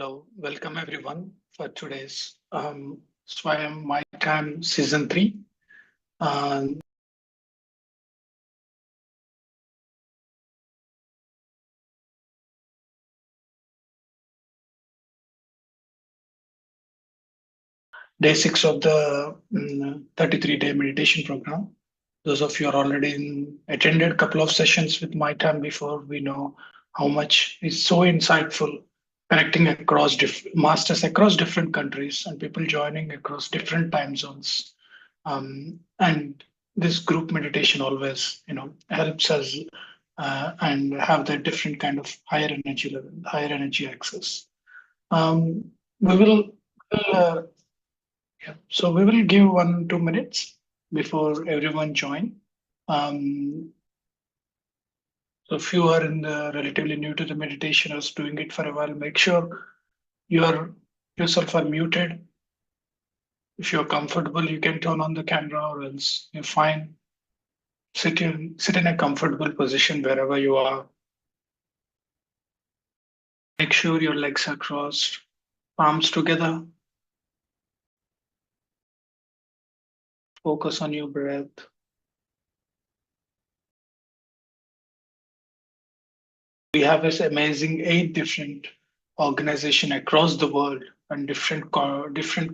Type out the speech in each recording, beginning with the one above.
Hello, welcome everyone for today's Swayam My Time Season 3. Um, Day 6 of the 33-day meditation program. Those of you are already attended a couple of sessions with My Time before, we know how much is so insightful, connecting across masters across different countries and people joining across different time zones. And this group meditation always, helps us and have that different kind of higher energy level, higher energy access. Um, we will, uh, yeah, so we will give 1 2 minutes before everyone join. Um, so if you are in the relatively new to the meditation or is doing it for a while, make sure you are yourself are muted. If you're comfortable, you can turn on the camera, or else you're fine. Sit in a comfortable position wherever you are. Make sure your legs are crossed, palms together. Focus on your breath. We have this amazing 8 different organization across the world and different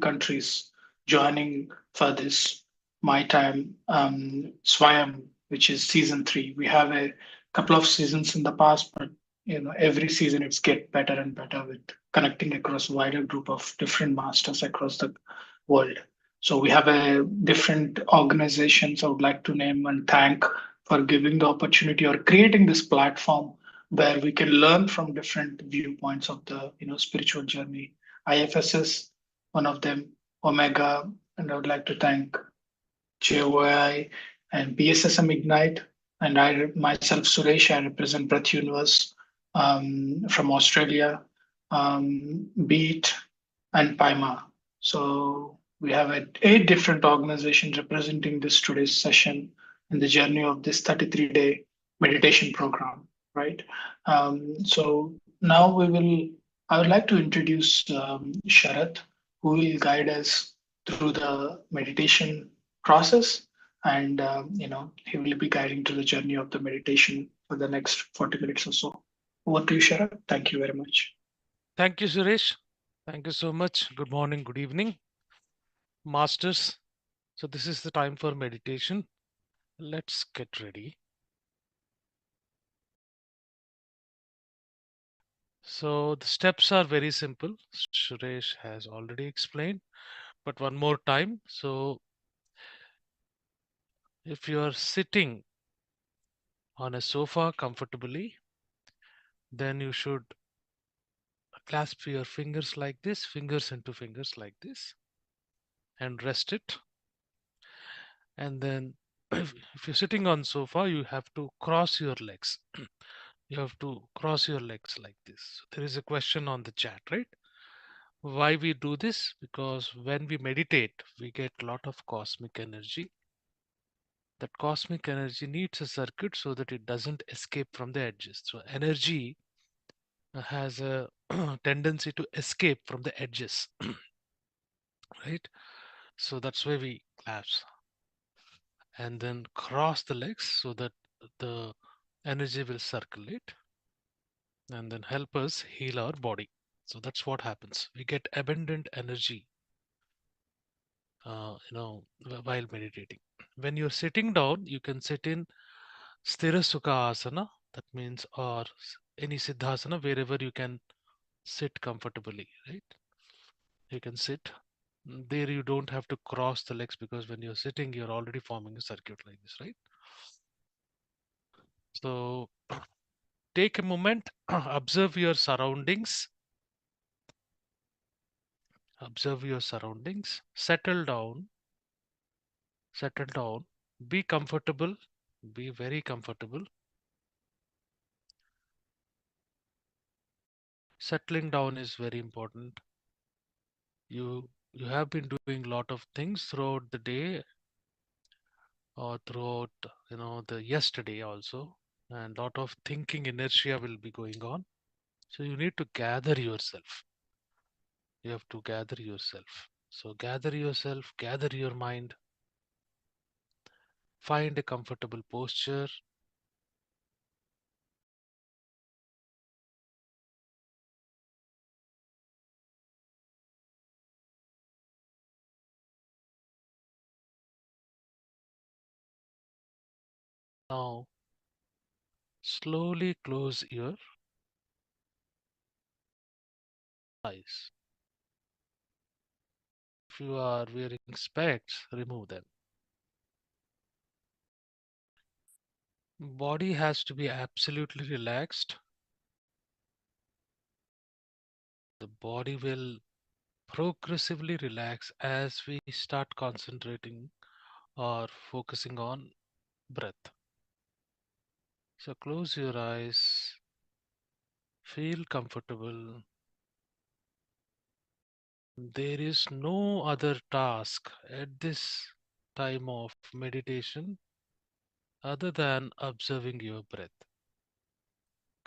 countries joining for this My Time Swayam, which is season 3. We have a couple of seasons in the past, but every season it's get better and better with connecting across wider group of different masters across the world. So we have a different organizations I would like to name and thank for giving the opportunity or creating this platform where we can learn from different viewpoints of the spiritual journey. IFSS, one of them, Omega, and I would like to thank JOI and PSSM Ignite, and I myself, Suresh, I represent Breath Universe from Australia, Beat, and Paima. So we have 8 different organizations representing this today's session in the journey of this 33-day meditation program, right? So now I would like to introduce Sharat, who will guide us through the meditation process, and he will be guiding to the journey of the meditation for the next 40 minutes or so. Over to you, Sharat. Thank you very much. Thank you, Suresh. Thank you so much. Good morning, good evening, masters. So, this is the time for meditation. Let's get ready. So, the steps are very simple. Suresh has already explained, but one more time. So, if you are sitting on a sofa comfortably, then you should clasp your fingers like this, fingers into fingers like this, and rest it. And then, if you're sitting on sofa, you have to cross your legs. You have to cross your legs like this. So there is a question on the chat, right? Why we do this? Because when we meditate, we get a lot of cosmic energy. That cosmic energy needs a circuit so that it doesn't escape from the edges. So energy has a tendency to escape from the edges, right? So that's why we collapse and then cross the legs so that the energy will circulate and then help us heal our body. So that's what happens. We get abundant energy, while meditating. When you're sitting down, you can sit in Sthira Sukha Asana, that means, or any Siddhasana, wherever you can sit comfortably, right? You can sit. There you don't have to cross the legs because when you're sitting, you're already forming a circuit like this, right? So take a moment, observe your surroundings, settle down, be comfortable, be very comfortable. Settling down is very important. You have been doing a lot of things throughout the day or throughout the yesterday also, and lot of thinking inertia will be going on. So you need to gather yourself. You have to gather yourself. So gather yourself, gather your mind, find a comfortable posture. Now slowly close your eyes. If you are wearing specs, remove them. Body has to be absolutely relaxed. The body will progressively relax as we start concentrating or focusing on breath. So close your eyes, feel comfortable. There is no other task at this time of meditation other than observing your breath.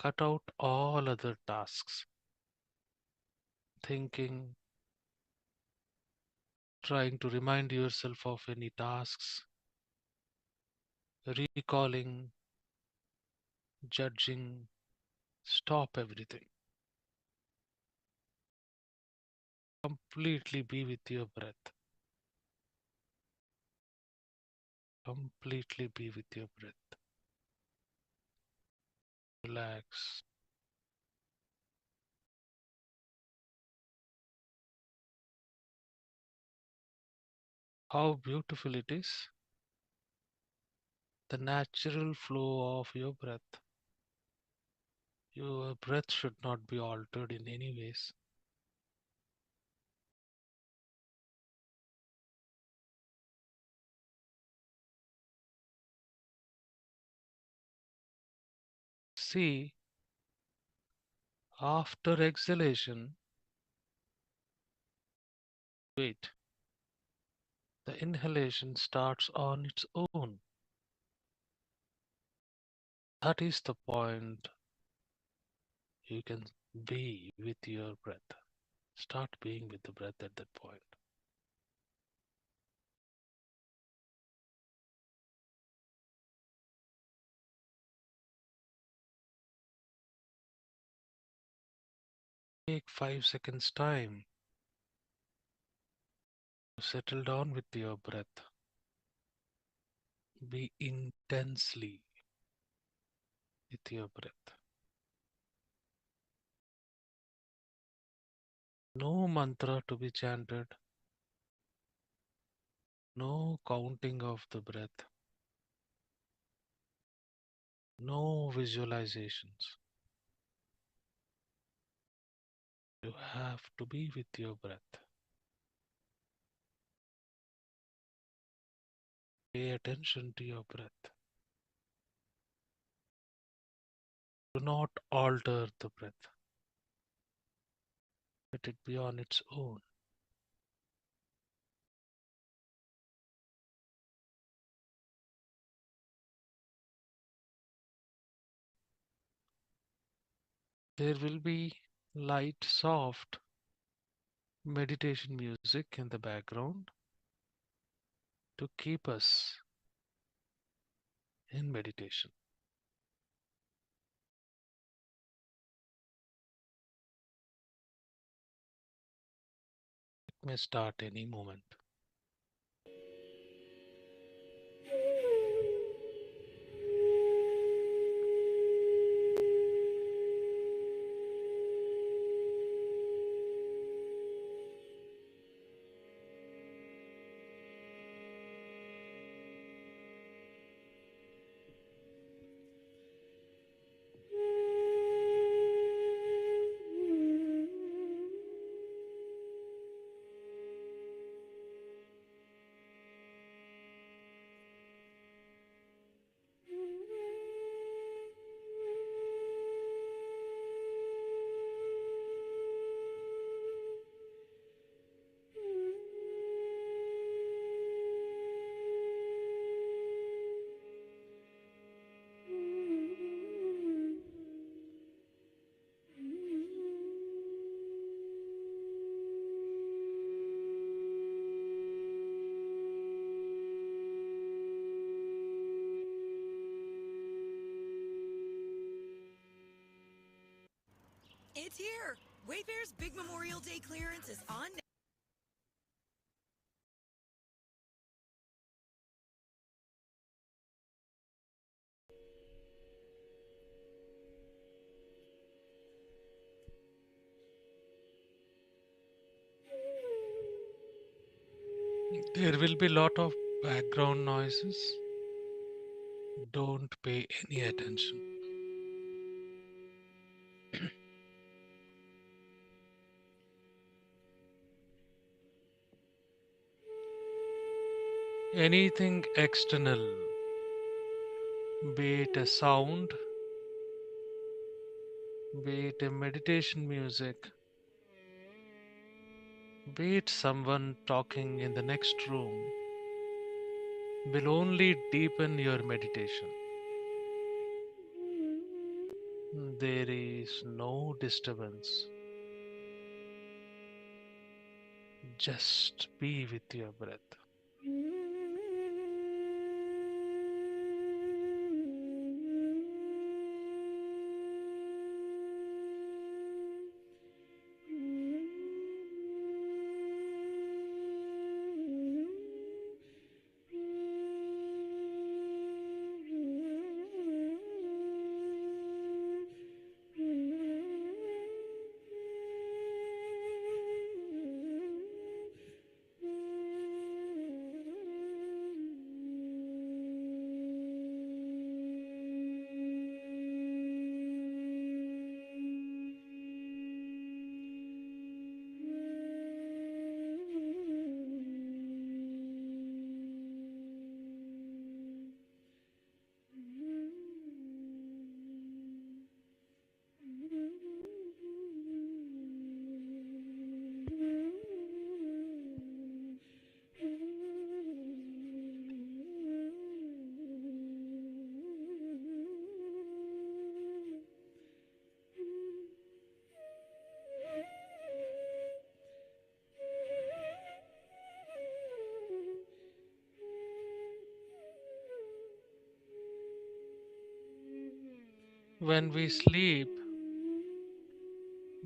Cut out all other tasks, thinking, trying to remind yourself of any tasks, recalling, judging. Stop everything. Completely be with your breath. Completely be with your breath. Relax. How beautiful it is. The natural flow of your breath. Your breath should not be altered in any ways. See, after exhalation, wait, the inhalation starts on its own. That is the point you can be with your breath. Start being with the breath at that point. Take 5 seconds time to settle down with your breath. Be intensely with your breath. No mantra to be chanted, no counting of the breath, no visualizations. You have to be with your breath. Pay attention to your breath. Do not alter the breath. Let it be on its own. There will be light, soft meditation music in the background to keep us in meditation. It may start any moment. Wayfair's big Memorial Day clearance is on. There will be a lot of background noises. Don't pay any attention. Anything external, be it a sound, be it a meditation music, be it someone talking in the next room, will only deepen your meditation. There is no disturbance. Just be with your breath. When we sleep,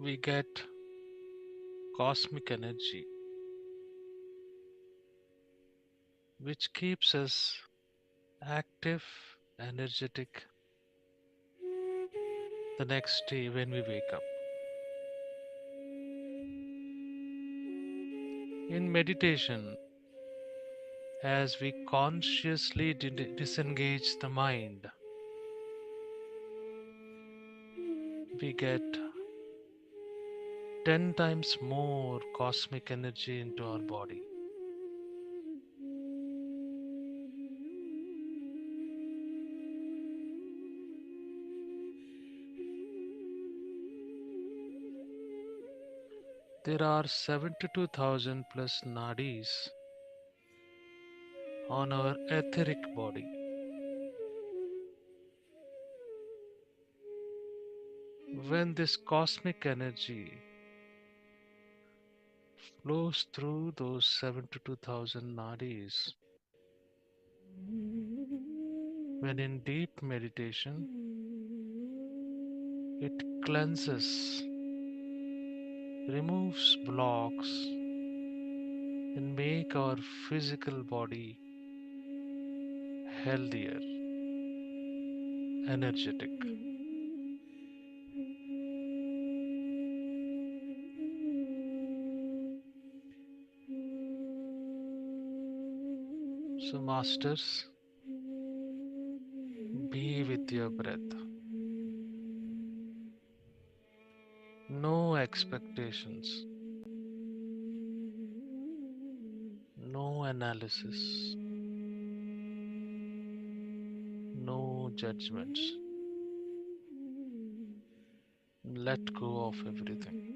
we get cosmic energy, which keeps us active, energetic the next day when we wake up. In meditation, as we consciously disengage the mind, we get 10 times more cosmic energy into our body. There are 72,000 plus nadis on our etheric body. When this cosmic energy flows through those 72,000 nadis, when in deep meditation, it cleanses, removes blocks, and make our physical body healthier, energetic. So, masters, be with your breath. No expectations, no analysis, no judgments. Let go of everything.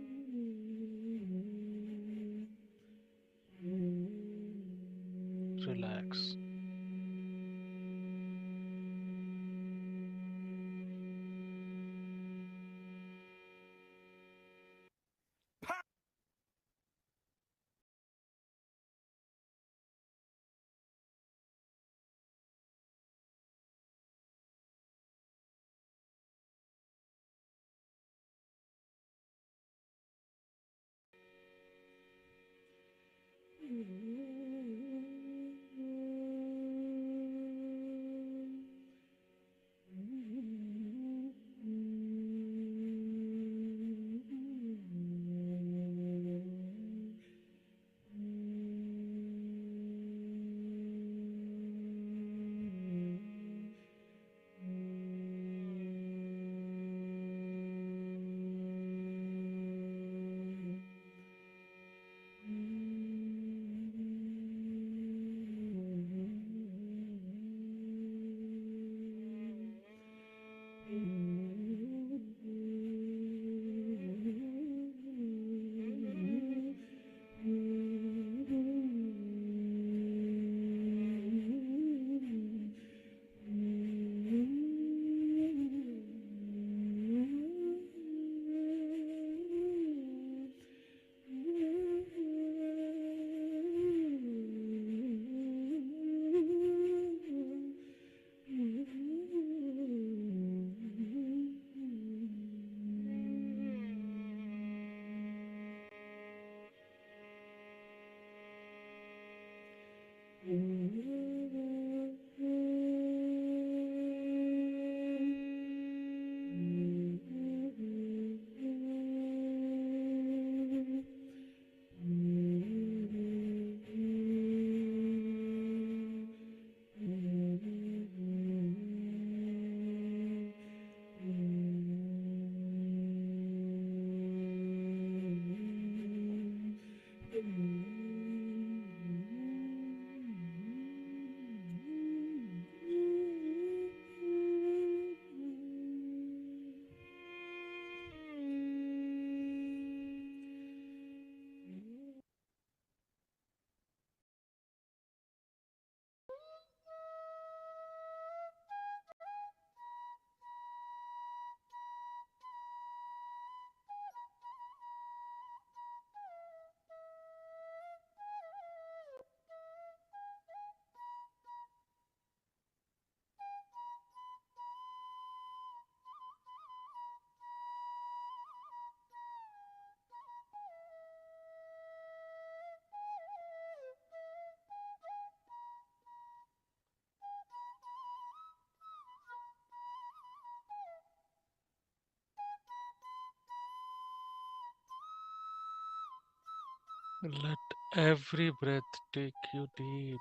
Relax. Let every breath take you deep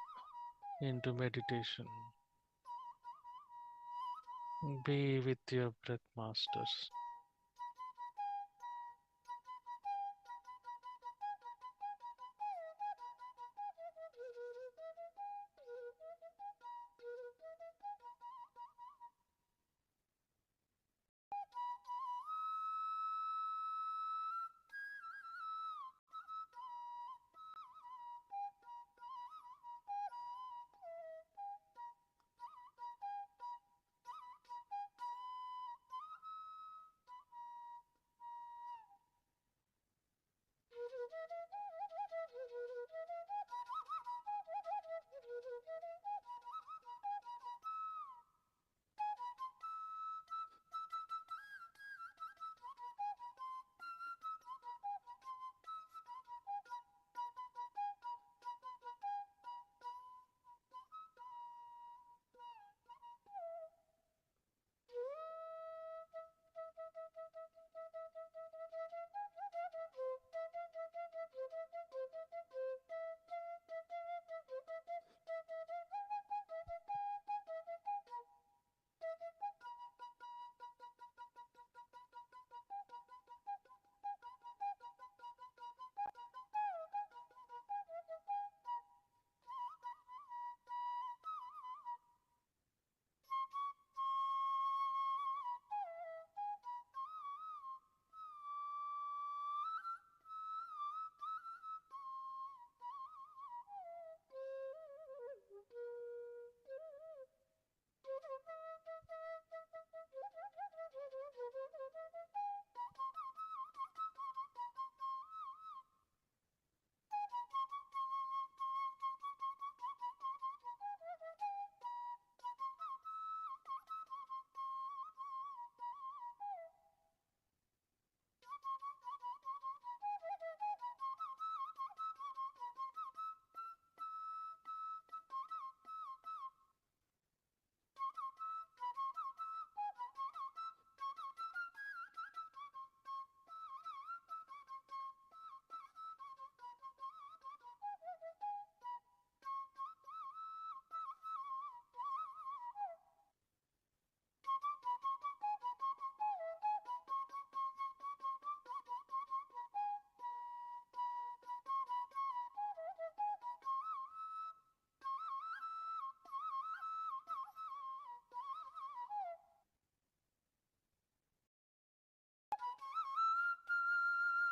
into meditation. Be with your breath masters.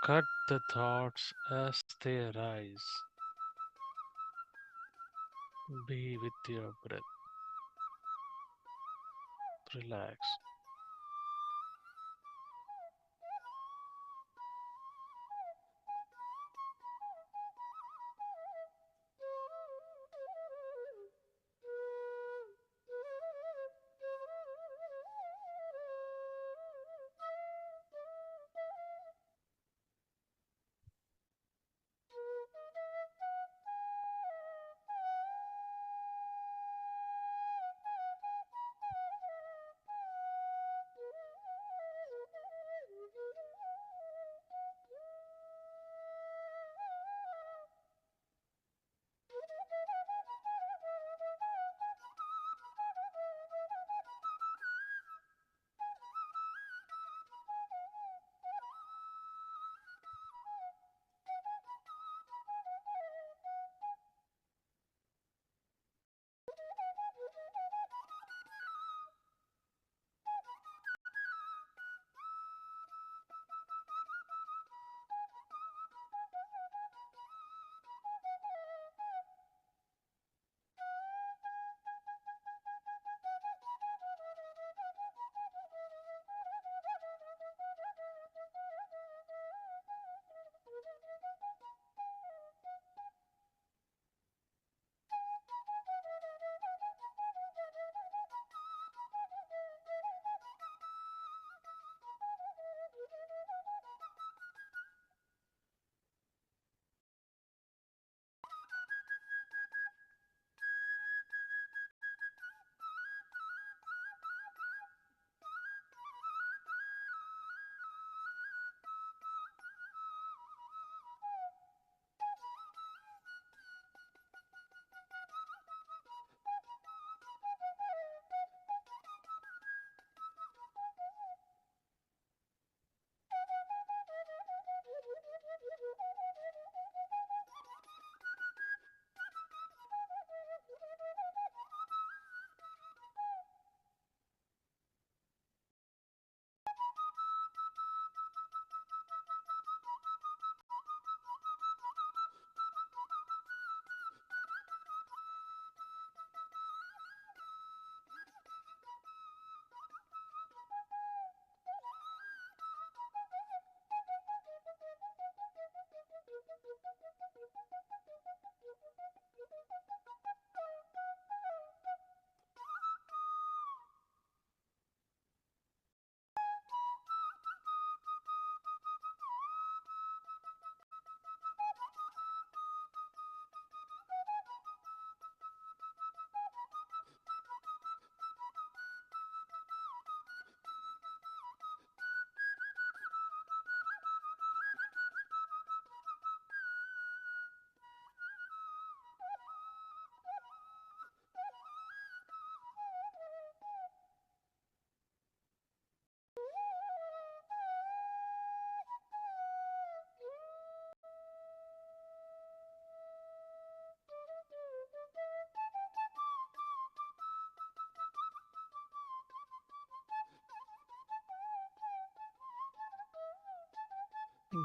Cut the thoughts as they arise. Be with your breath. Relax.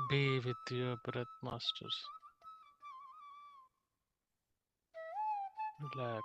Be with your breath, masters. Relax.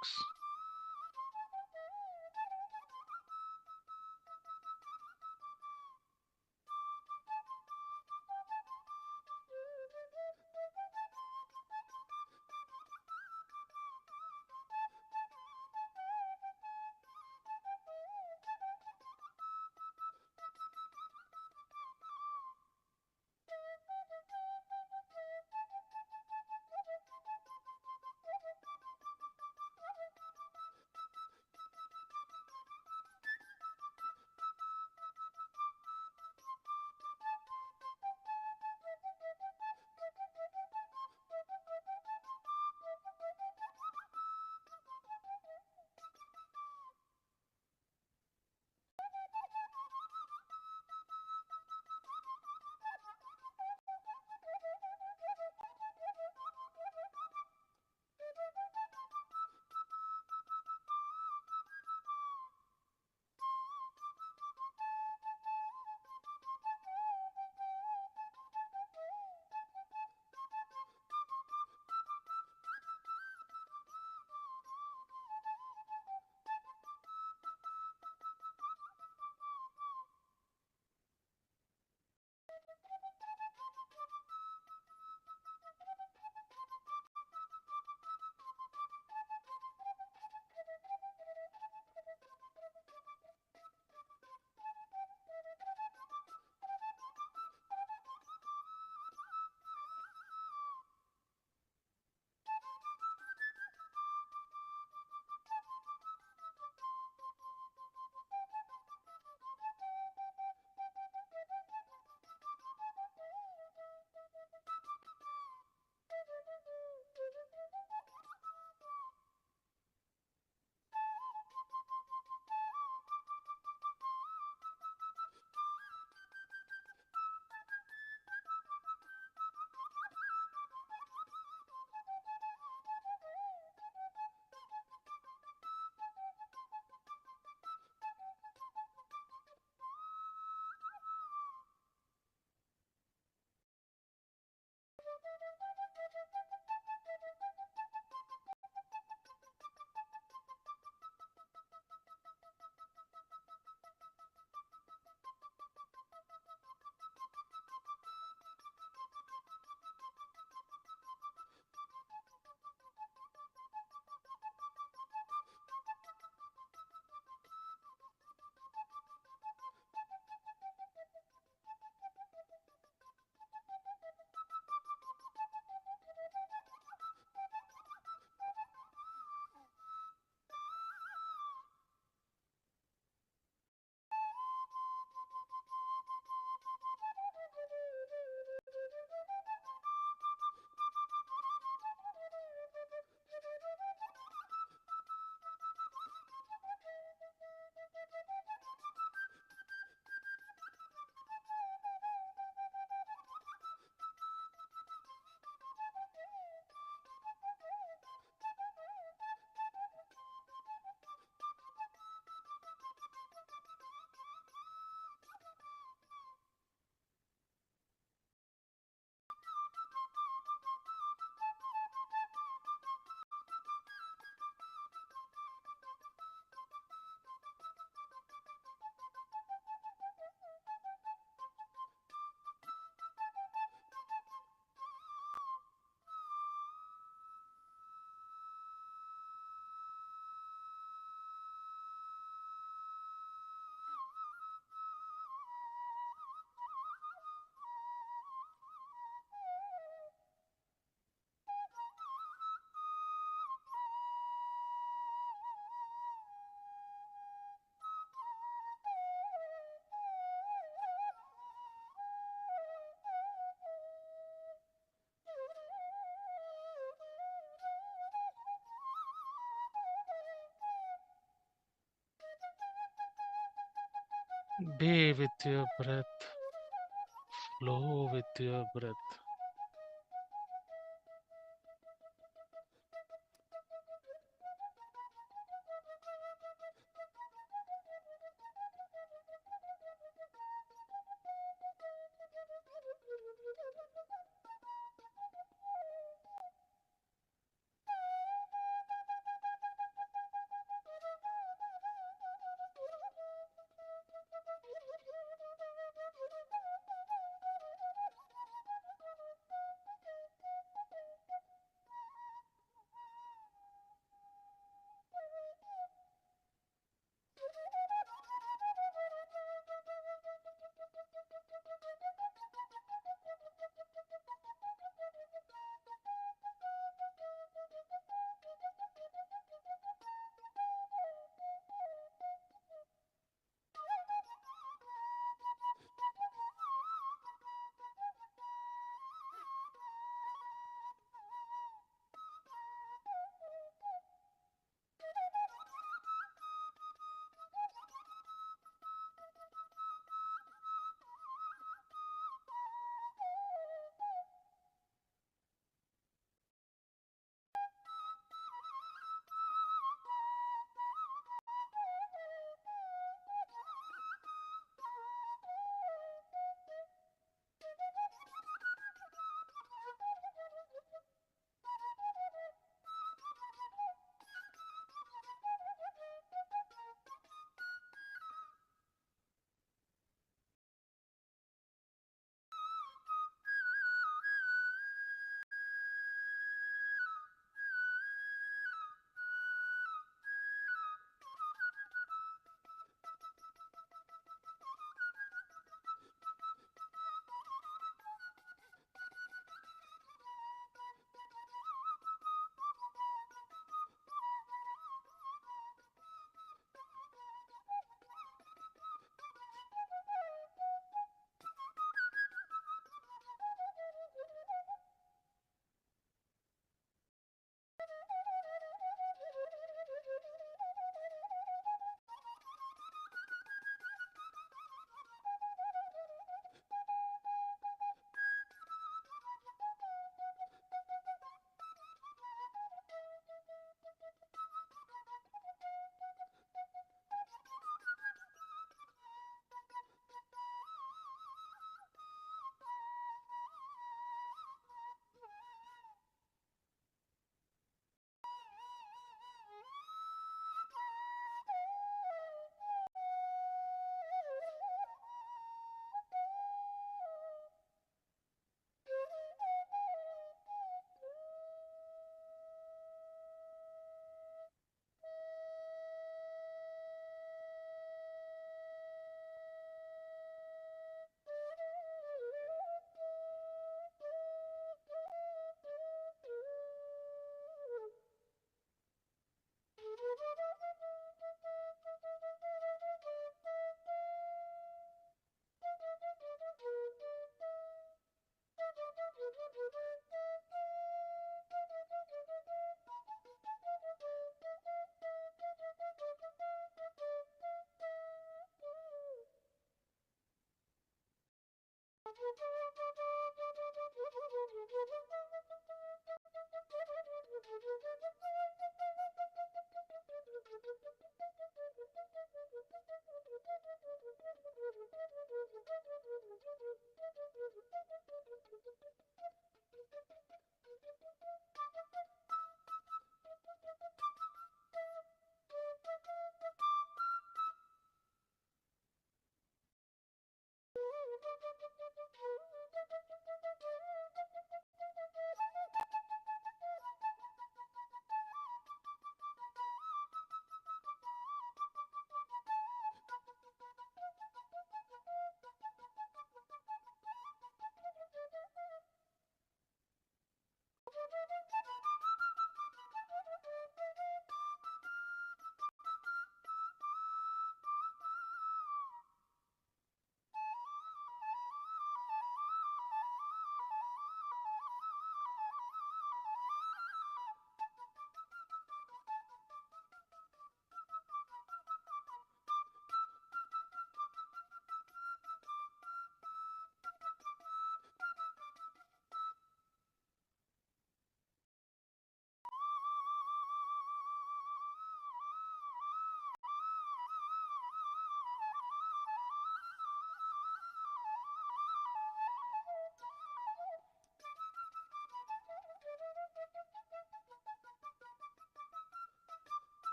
Be with your breath, flow with your breath.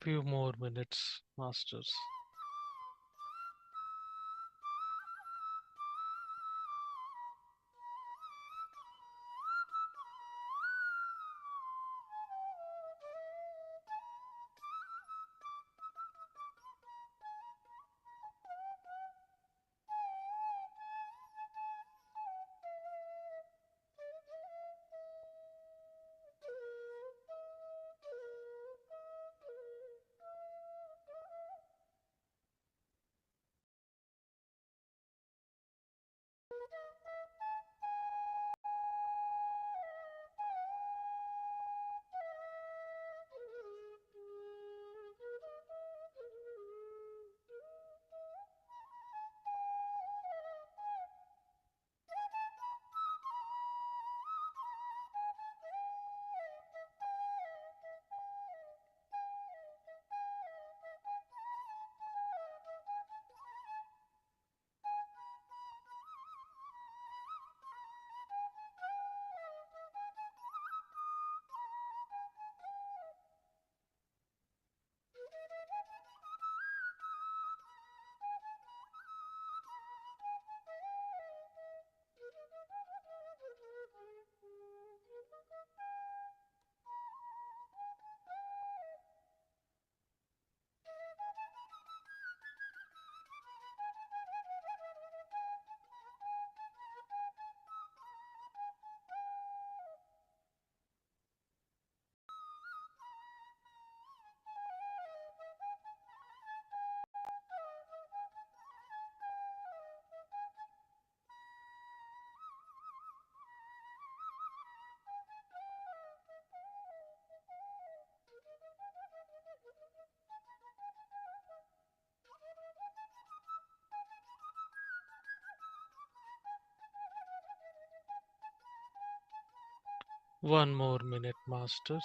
Few more minutes, masters. One more minute, masters.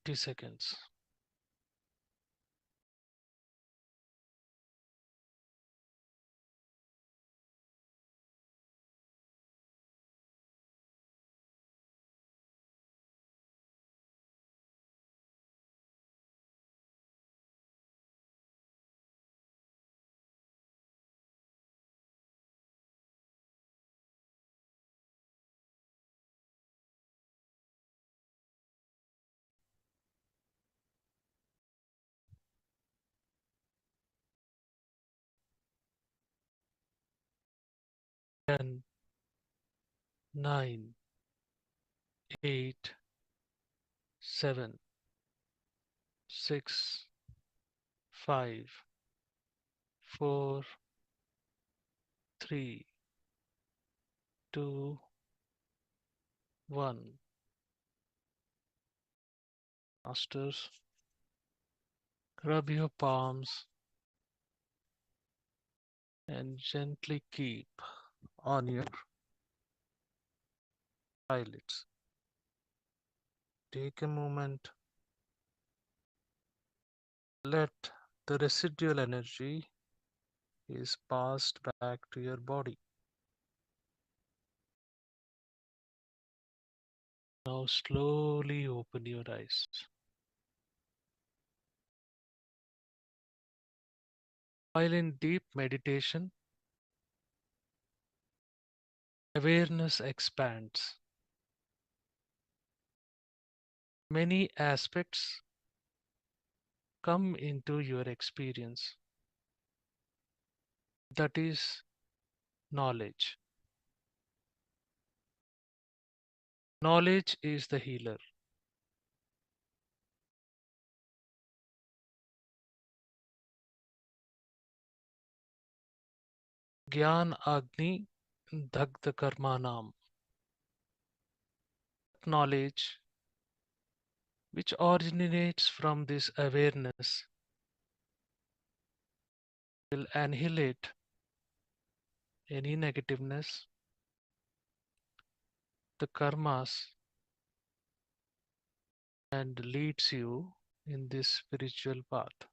Thirty seconds. Ten, nine, eight, seven, six, five, four, three, two, one. Masters, rub your palms and gently keep on your eyelids. Take a moment, let the residual energy is passed back to your body. Now slowly open your eyes. While in deep meditation, awareness expands. many aspects come into your experience. That is knowledge. Knowledge is the healer. Gyan Agni Dagda Karmanam. Knowledge which originates from this awareness will annihilate any negativeness, the karmas, and leads you in this spiritual path.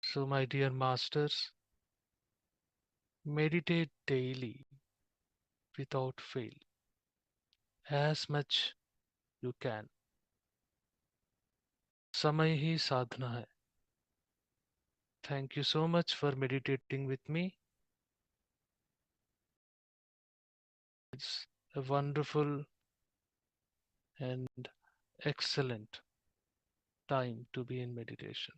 So, my dear masters, meditate daily without fail, as much you can. समय ही साधना है. Thank you so much for meditating with me. It's a wonderful and excellent time to be in meditation.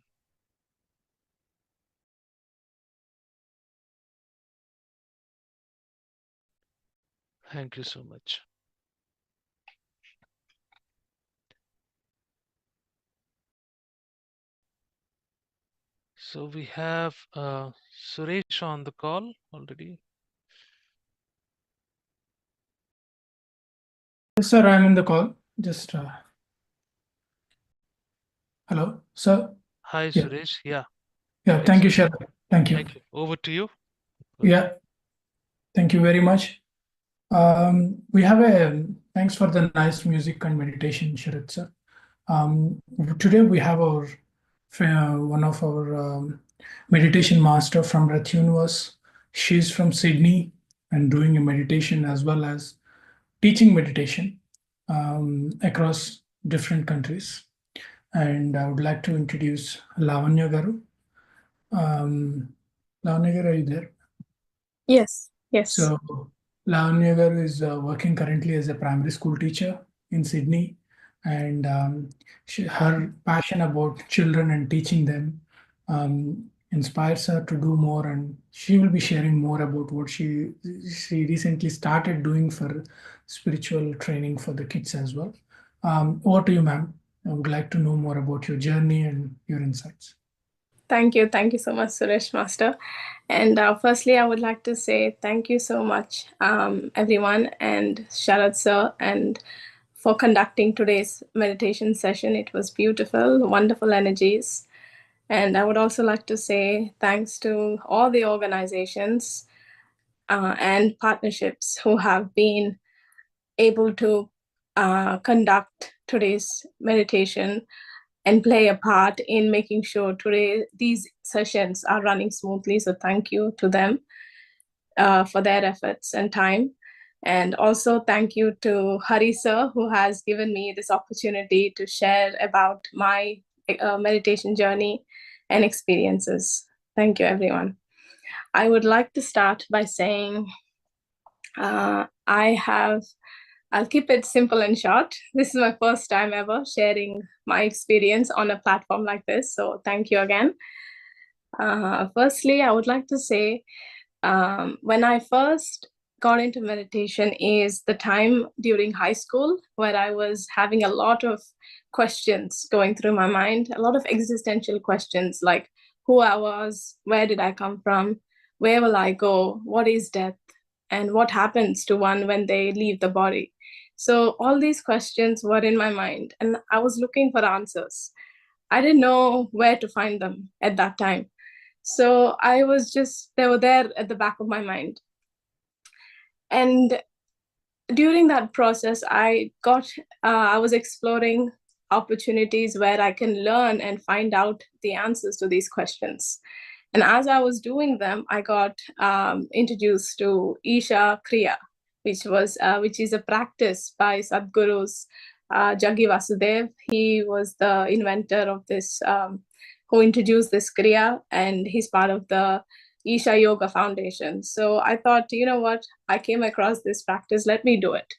Thank you so much. So we have Suresh on the call already. Yes, sir, I'm in the call. Just hello, sir. Hi, Yeah. Suresh. Yeah. Yeah, thank you, Sharad. Thank you. Thank you. Over to you. Yeah, thank you very much. We have thanks for the nice music and meditation, Sharad sir. Today we have our one of our meditation master from Rath Universe. She's from Sydney and doing a meditation as well as teaching meditation across different countries. And I would like to introduce Lavanya Garu. Lavanya Garu, are you there? Yes, yes. So Lavanya Garu is working currently as a primary school teacher in Sydney, and her passion about children and teaching them inspires her to do more, and she will be sharing more about what she recently started doing for spiritual training for the kids as well. Over to you, ma'am. I would like to know more about your journey and your insights. Thank you. Thank you so much, Suresh Master. And firstly, I would like to say thank you so much, everyone, and Sharad sir, and for conducting today's meditation session. It was beautiful, wonderful energies. And I would also like to say thanks to all the organizations and partnerships who have been able to conduct today's meditation and play a part in making sure today these sessions are running smoothly. So thank you to them for their efforts and time. And also thank you to Hari sir, who has given me this opportunity to share about my meditation journey and experiences. Thank you, everyone. I would like to start by saying I'll keep it simple and short. This is my first time ever sharing my experience on a platform like this. So thank you again. Firstly, I would like to say when I first got into meditation is the time during high school where I was having a lot of questions going through my mind, a lot of existential questions like who I was, where did I come from, where will I go, what is death, and what happens to one when they leave the body. So all these questions were in my mind and I was looking for answers. I didn't know where to find them at that time. So I was just, they were there at the back of my mind. And during that process, I was exploring opportunities where I can learn and find out the answers to these questions. And as I was doing them, I got introduced to Isha Kriya, which is a practice by Sadhguru's Jaggi Vasudev. He was the inventor of this, who introduced this Kriya, and he's part of the Isha Yoga Foundation. So I thought, you know what, I came across this practice, let me do it.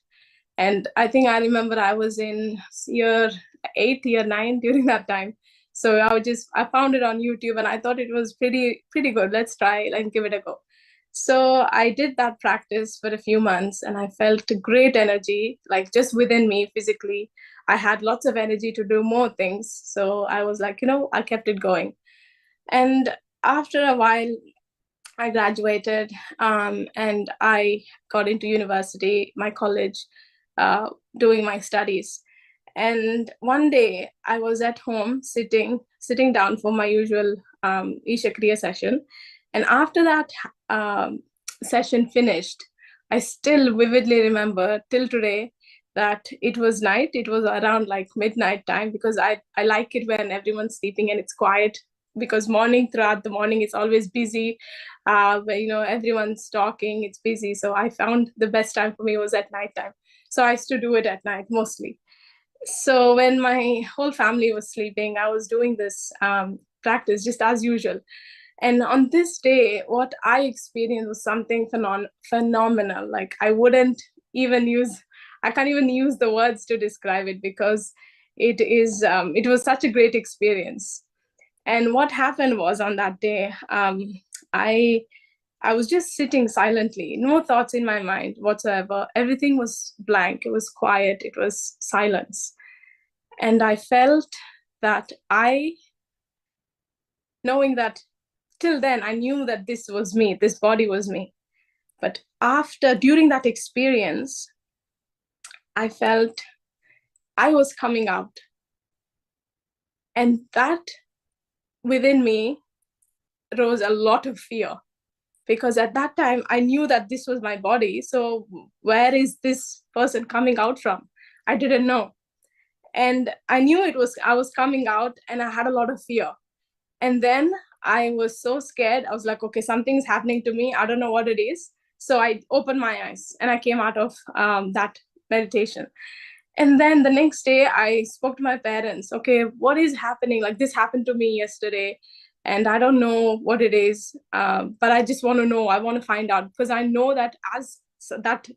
And I think I remember I was in year 8, year 9 during that time. So I found it on YouTube and I thought it was pretty good. Let's try and give it a go. So I did that practice for a few months and I felt great energy, like just within me physically. I had lots of energy to do more things. So I was like, I kept it going. And after a while, I graduated and I got into university, my college, doing my studies. And one day I was at home sitting down for my usual Isha Kriya session. And after that session finished, I still vividly remember till today that it was night. It was around like midnight time, because I like it when everyone's sleeping and it's quiet, because throughout the morning it's always busy. Everyone's talking, it's busy. So I found the best time for me was at night time. So I used to do it at night mostly. So when my whole family was sleeping, I was doing this practice just as usual. And on this day, what I experienced was something phenomenal. Like I can't even use the words to describe it, because it was such a great experience. And what happened was, on that day, I was just sitting silently, no thoughts in my mind whatsoever. Everything was blank. It was quiet. It was silence. And I felt that knowing that till then, I knew that this was me, this body was me. But during that experience, I felt I was coming out. And that within me rose a lot of fear, because at that time I knew that this was my body. So where is this person coming out from? I didn't know. And I knew I was coming out, and I had a lot of fear. And then I was so scared. I was like, okay, something's happening to me. I don't know what it is. So I opened my eyes and I came out of that meditation. And then the next day I spoke to my parents. Okay, what is happening? Like, this happened to me yesterday and I don't know what it is. But I just want to know. I want to find out, because I know that that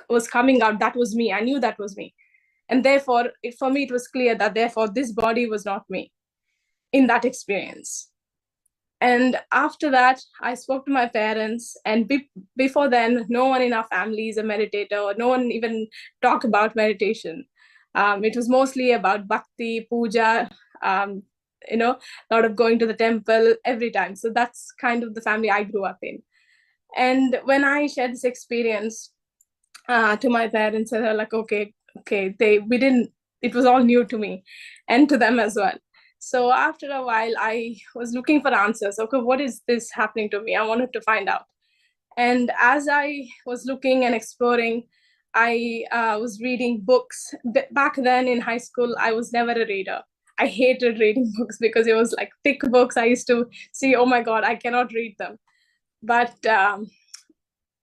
was coming out, that was me. I knew that was me. And therefore, for me, it was clear that therefore this body was not me in that experience. And after that, I spoke to my parents. And before then, no one in our family is a meditator, or no one even talked about meditation. It was mostly about bhakti, puja, a lot of going to the temple every time. So that's kind of the family I grew up in. And when I shared this experience to my parents, they're like, okay, it was all new to me and to them as well. So after a while, I was looking for answers. Okay, what is this happening to me? I wanted to find out. And as I was looking and exploring, I was reading books. Back then in high school, I was never a reader. I hated reading books because it was like thick books. I used to see, oh my God, I cannot read them. But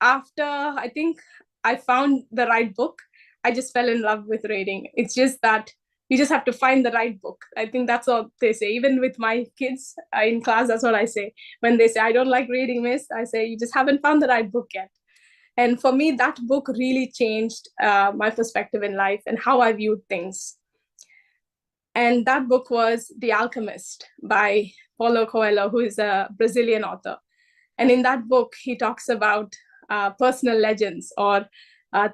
after, I think I found the right book, I just fell in love with reading. It's just that you just have to find the right book. I think that's what they say. Even with my kids in class, that's what I say. When they say, I don't like reading, miss, I say, you just haven't found the right book yet. And for me, that book really changed my perspective in life and how I viewed things. And that book was The Alchemist by Paulo Coelho, who is a Brazilian author. And in that book, he talks about personal legends, or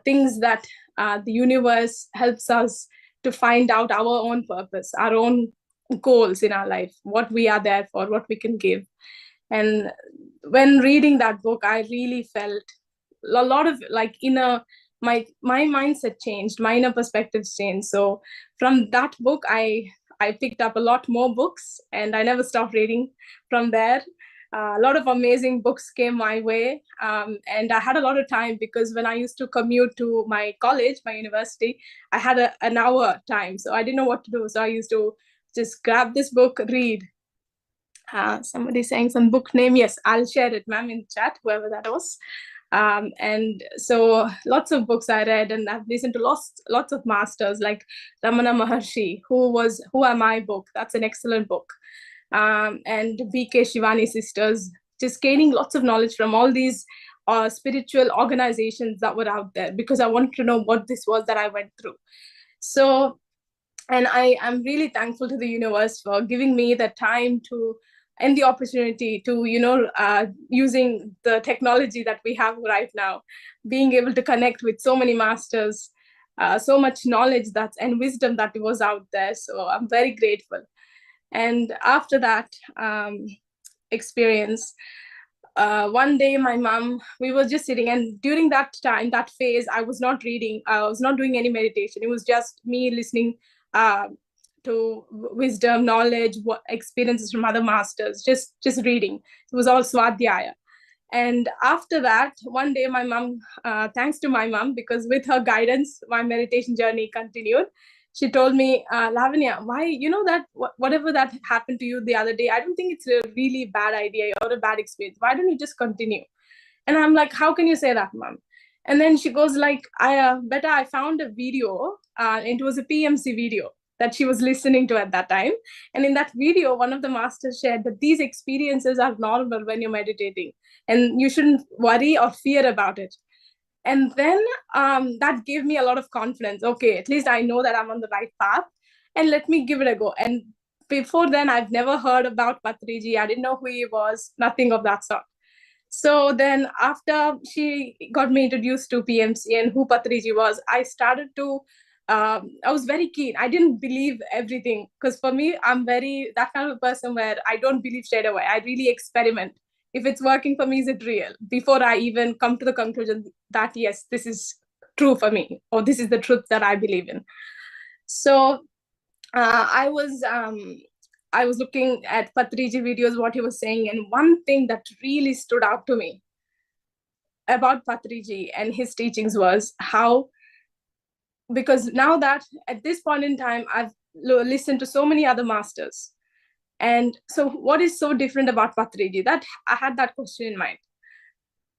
things that the universe helps us to find out our own purpose, our own goals in our life, what we are there for, what we can give. And when reading that book, I really felt a lot of like my mindset changed, my inner perspectives changed. So from that book, I picked up a lot more books, and I never stopped reading from there. A lot of amazing books came my way, and I had a lot of time, because when I used to commute to my college, my university, I had an hour time, so I didn't know what to do. So I used to just grab this book, read. Somebody saying some book name. Yes, I'll share it, ma'am, in chat, whoever that was. And so lots of books I read, and I've listened to lots of masters like Ramana Maharshi, Who Am I book. That's an excellent book. And B.K. Shivani sisters, just gaining lots of knowledge from all these spiritual organizations that were out there, because I wanted to know what this was that I went through. So, and I am really thankful to the universe for giving me the time to and the opportunity to, using the technology that we have right now, being able to connect with so many masters, so much knowledge and wisdom that was out there. So I'm very grateful. And after that experience, one day my mom, we were just sitting, and during that time, that phase, I was not reading, I was not doing any meditation. It was just me listening to wisdom, knowledge, what experiences from other masters, just reading. It was all swadhyaya. And after that, one day my mom, thanks to my mom, because with her guidance, my meditation journey continued. She told me, Lavanya, why, that whatever that happened to you the other day, I don't think it's a really bad idea or a bad experience. Why don't you just continue? And I'm like, how can you say that, mom? And then she goes like, I found a video, it was a PMC video that she was listening to at that time. And in that video, one of the masters shared that these experiences are normal when you're meditating, and you shouldn't worry or fear about it. And then that gave me a lot of confidence. Okay, at least I know that I'm on the right path, and let me give it a go. And before then, I've never heard about Patriji. I didn't know who he was, nothing of that sort. So then after she got me introduced to PMC and who Patriji was, I started to, I was very keen. I didn't believe everything, because for me, I'm that kind of person where I don't believe straight away. I really experiment. If it's working for me, is it real? Before I even come to the conclusion that, yes, this is true for me, or this is the truth that I believe in. So I was looking at Patriji videos, what he was saying, and one thing that really stood out to me about Patriji and his teachings was how, because now that at this point in time, I've listened to so many other masters. And so what is so different about Patriji? That I had that question in mind.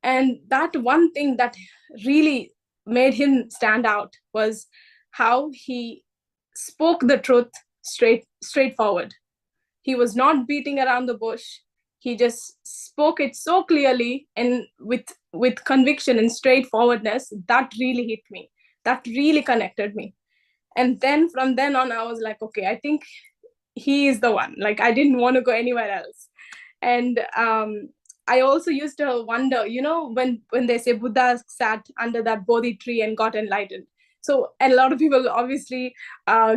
And that one thing that really made him stand out was how he spoke the truth straightforward. He was not beating around the bush. He just spoke it so clearly and with conviction and straightforwardness. That really hit me. That really connected me. And then from then on, I was like, okay, I think he is the one. Like, I didn't want to go anywhere else. And I also used to wonder, when they say Buddha sat under that Bodhi tree and got enlightened. So a lot of people obviously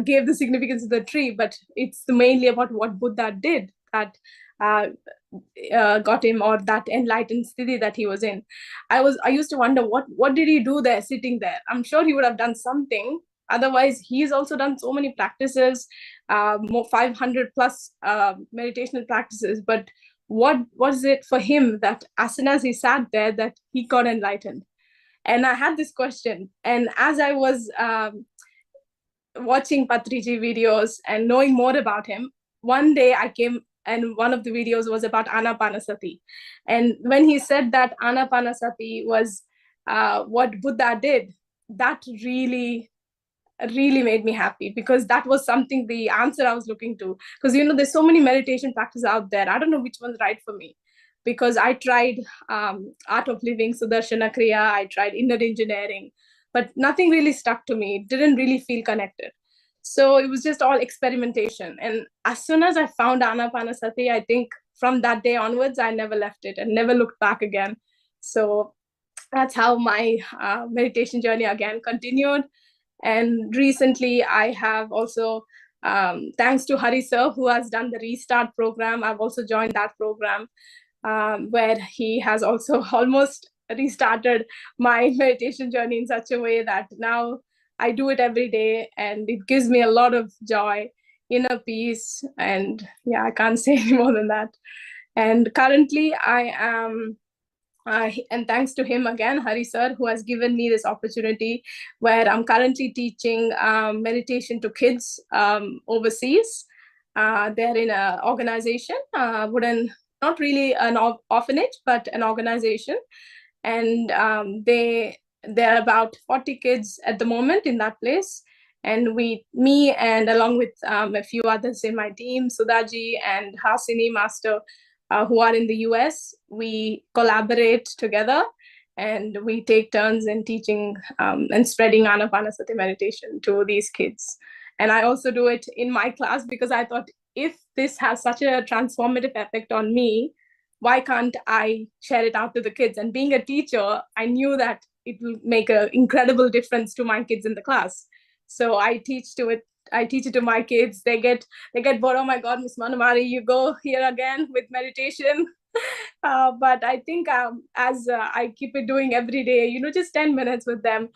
gave the significance of the tree, but it's mainly about what Buddha did that got him, or that enlightened sthiti that he was in. I used to wonder, what did he do there, sitting there? I'm sure he would have done something. Otherwise, he's also done so many practices, more 500 plus meditational practices. But what was it for him that as soon as he sat there, that he got enlightened? And I had this question. And as I was watching Patriji videos and knowing more about him, one day I came, and one of the videos was about Ana-Pana-Sati. And when he said that Ana-Pana-Sati was what Buddha did, that really made me happy, because that was something, the answer I was looking to. Because there's so many meditation practices out there. I don't know which one's right for me, because I tried art of living, Sudarshana Kriya, I tried inner engineering, but nothing really stuck to me. It didn't really feel connected. So it was just all experimentation. And as soon as I found Ana-Pana-Sati, I think from that day onwards, I never left it and never looked back again. So that's how my meditation journey again continued. And recently I have also, thanks to Hari sir, who has done the Restart program, I've also joined that program, where he has also almost restarted my meditation journey in such a way that now I do it every day, and it gives me a lot of joy, inner peace, and yeah, I can't say any more than that. And currently I am, and thanks to him again, Hari sir, who has given me this opportunity, where I'm currently teaching meditation to kids overseas. They're in an organization, not really an orphanage, but an organization. And there are about 40 kids at the moment in that place. And me and along with a few others in my team, Sudhaji and Hasini Master, who are in the US, we collaborate together, and we take turns in teaching and spreading Ana-Pana-Sati meditation to these kids. And I also do it in my class because I thought, if this has such a transformative effect on me, why can't I share it out to the kids? And being a teacher, I knew that it will make an incredible difference to my kids in the class. So I teach it to my kids. They get bored. Oh my God, Miss Manamari, you go here again with meditation. But I think as I keep it doing every day, just 10 minutes with them,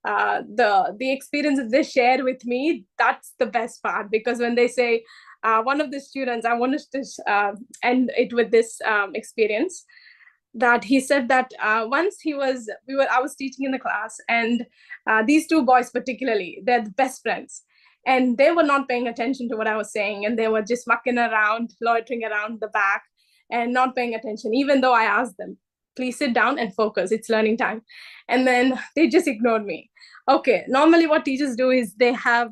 the experiences they share with me, that's the best part. Because when they say, one of the students, I wanted to end it with this experience, that he said that once I was teaching in the class, and these two boys particularly, they're the best friends, and they were not paying attention to what I was saying, and they were just mucking around, loitering around the back and not paying attention, even though I asked them, please sit down and focus, it's learning time. And then they just ignored me. Okay, normally what teachers do is they have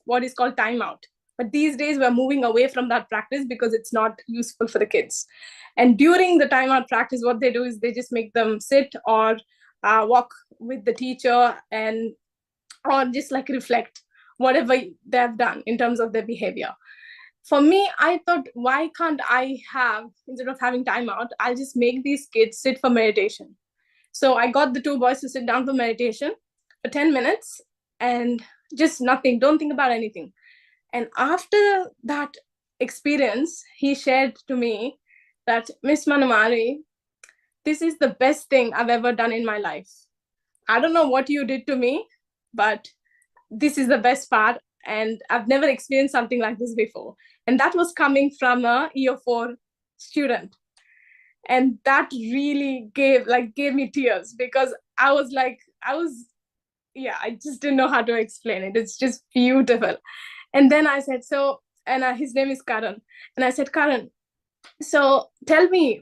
what is called timeout. But these days we're moving away from that practice because it's not useful for the kids. And during the timeout practice, what they do is they just make them sit or walk with the teacher, and or just like reflect whatever they've done in terms of their behavior. For me, I thought, why can't I have, instead of having timeout, I'll just make these kids sit for meditation. So I got the two boys to sit down for meditation for 10 minutes and just nothing, don't think about anything. And after that experience, he shared to me that, Miss Manamari, this is the best thing I've ever done in my life. I don't know what you did to me, but this is the best part. And I've never experienced something like this before. And that was coming from a year 4 student. And that really gave me tears, because I just didn't know how to explain it. It's just beautiful. And then I said, his name is Karan. And I said, Karan, so tell me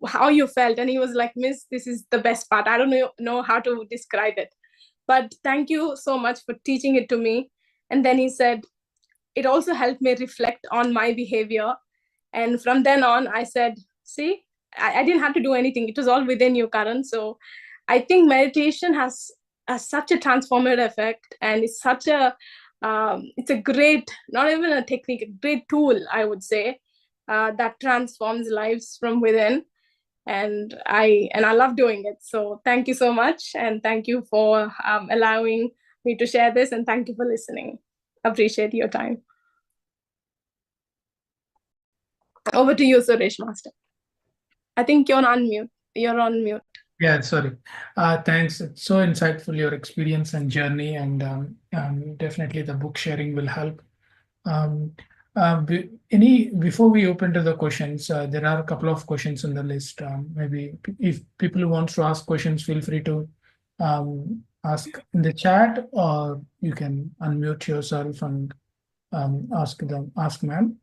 how you felt. And he was like, Miss, this is the best part. I don't know how to describe it, but thank you so much for teaching it to me. And then he said, it also helped me reflect on my behavior. And from then on, I said, see, I didn't have to do anything. It was all within you, Karan. So I think meditation has such a transformative effect, and it's such it's a great, not even a technique, a great tool, I would say, that transforms lives from within. And I love doing it. So thank you so much. And thank you for allowing me to share this. And thank you for listening. Appreciate your time. Over to you, Suresh Master. I think you're on mute. Yeah, sorry. Thanks. It's so insightful, your experience and journey, and definitely the book sharing will help. Before we open to the questions, there are a couple of questions on the list. Maybe if people want to ask questions, feel free to ask in the chat, or you can unmute yourself and ask ma'am.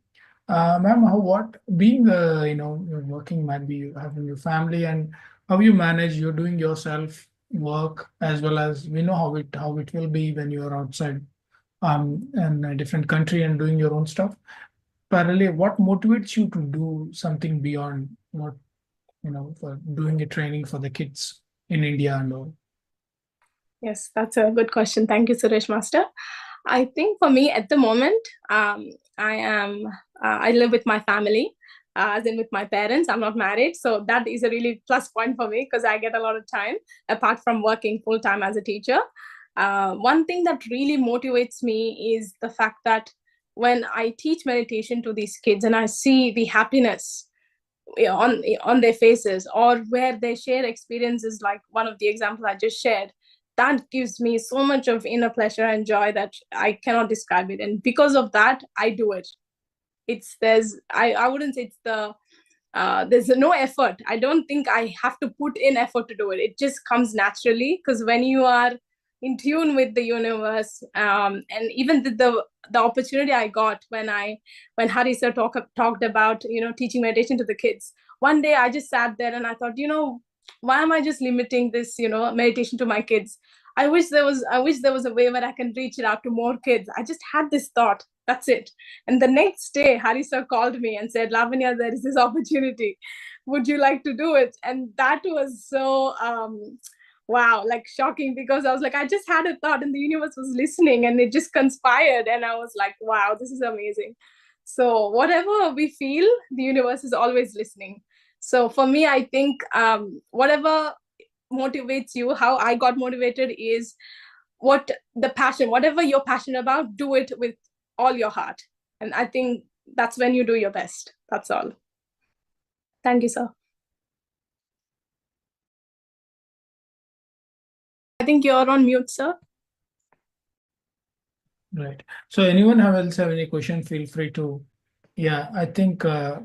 Ma'am, being you're working, might be you having your family, and how you manage, you're doing yourself work, as well as we know how it will be when you're outside in a different country and doing your own stuff. Parallel, what motivates you to do something beyond what, for doing a training for the kids in India and all? Yes, that's a good question. Thank you, Suresh Master. I think for me at the moment, I live with my family, as in with my parents. I'm not married. So that is a really plus point for me, because I get a lot of time apart from working full time as a teacher. One thing that really motivates me is the fact that when I teach meditation to these kids and I see the happiness on their faces, or where they share experiences like one of the examples I just shared, that gives me so much of inner pleasure and joy that I cannot describe it. And because of that, I do it. I wouldn't say there's no effort. I don't think I have to put in effort to do it. It just comes naturally, because when you are in tune with the universe, and even the opportunity I got when Hari sir talked about teaching meditation to the kids. One day I just sat there and I thought, why am I just limiting this meditation to my kids? I wish there was a way where I can reach it out to more kids. I just had this thought. That's it. And the next day, Hari sir called me and said, Lavanya, there is this opportunity. would you like to do it? And that was so wow, like shocking, because I was like, I just had a thought and the universe was listening and it just conspired. And I was like, wow, this is amazing. So whatever we feel, the universe is always listening. So for me, I think whatever motivates you, how I got motivated is what the passion, whatever you're passionate about, do it with all your heart. And I think that's when you do your best. That's all. Thank you, sir. I think you're on mute, sir. Right. So anyone else have any question, feel free to. Yeah, I think yeah.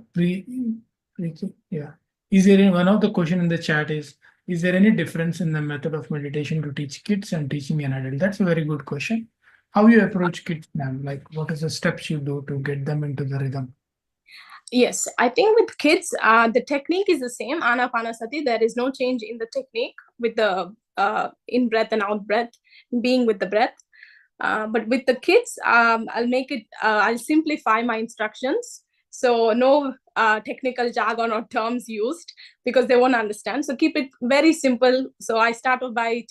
Is there any, one of the question in the chat is there any difference in the method of meditation to teach kids and teaching an adult? That's a very good question. How you approach kids, ma'am? Like what is the steps you do to get them into the rhythm? Yes, I think with kids, the technique is the same, Ana-Pana-Sati. There is no change in the technique with the in breath and out breath, being with the breath. But with the kids, I'll simplify my instructions. So no technical jargon or terms used because they won't understand. So keep it very simple. So I start off by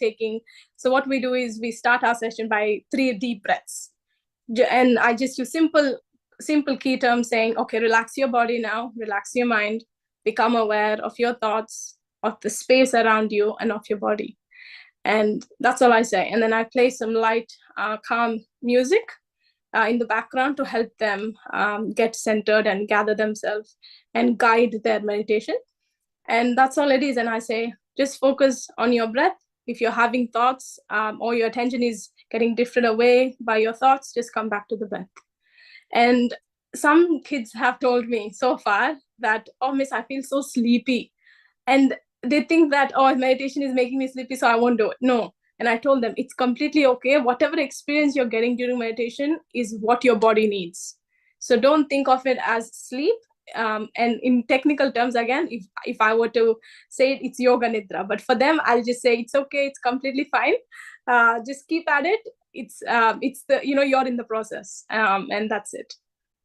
so what we do is we start our session by 3 deep breaths. And I just use simple key terms saying, okay, relax your body now, relax your mind, become aware of your thoughts, of the space around you and of your body. And that's all I say. And then I play some light, calm music in the background to help them get centered and gather themselves and guide their meditation. And that's all it is. And I say, just focus on your breath. If you're having thoughts or your attention is getting drifted away by your thoughts, just come back to the breath. And some kids have told me so far that, oh, miss, I feel so sleepy. And they think that, oh, meditation is making me sleepy, so I won't do it. No. And I told them it's completely okay. Whatever experience you're getting during meditation is what your body needs. So don't think of it as sleep. And in technical terms, again, if I were to say it, it's yoga nidra. But for them, I'll just say it's okay. It's completely fine. Just keep at it. It's the, you're in the process, and that's it.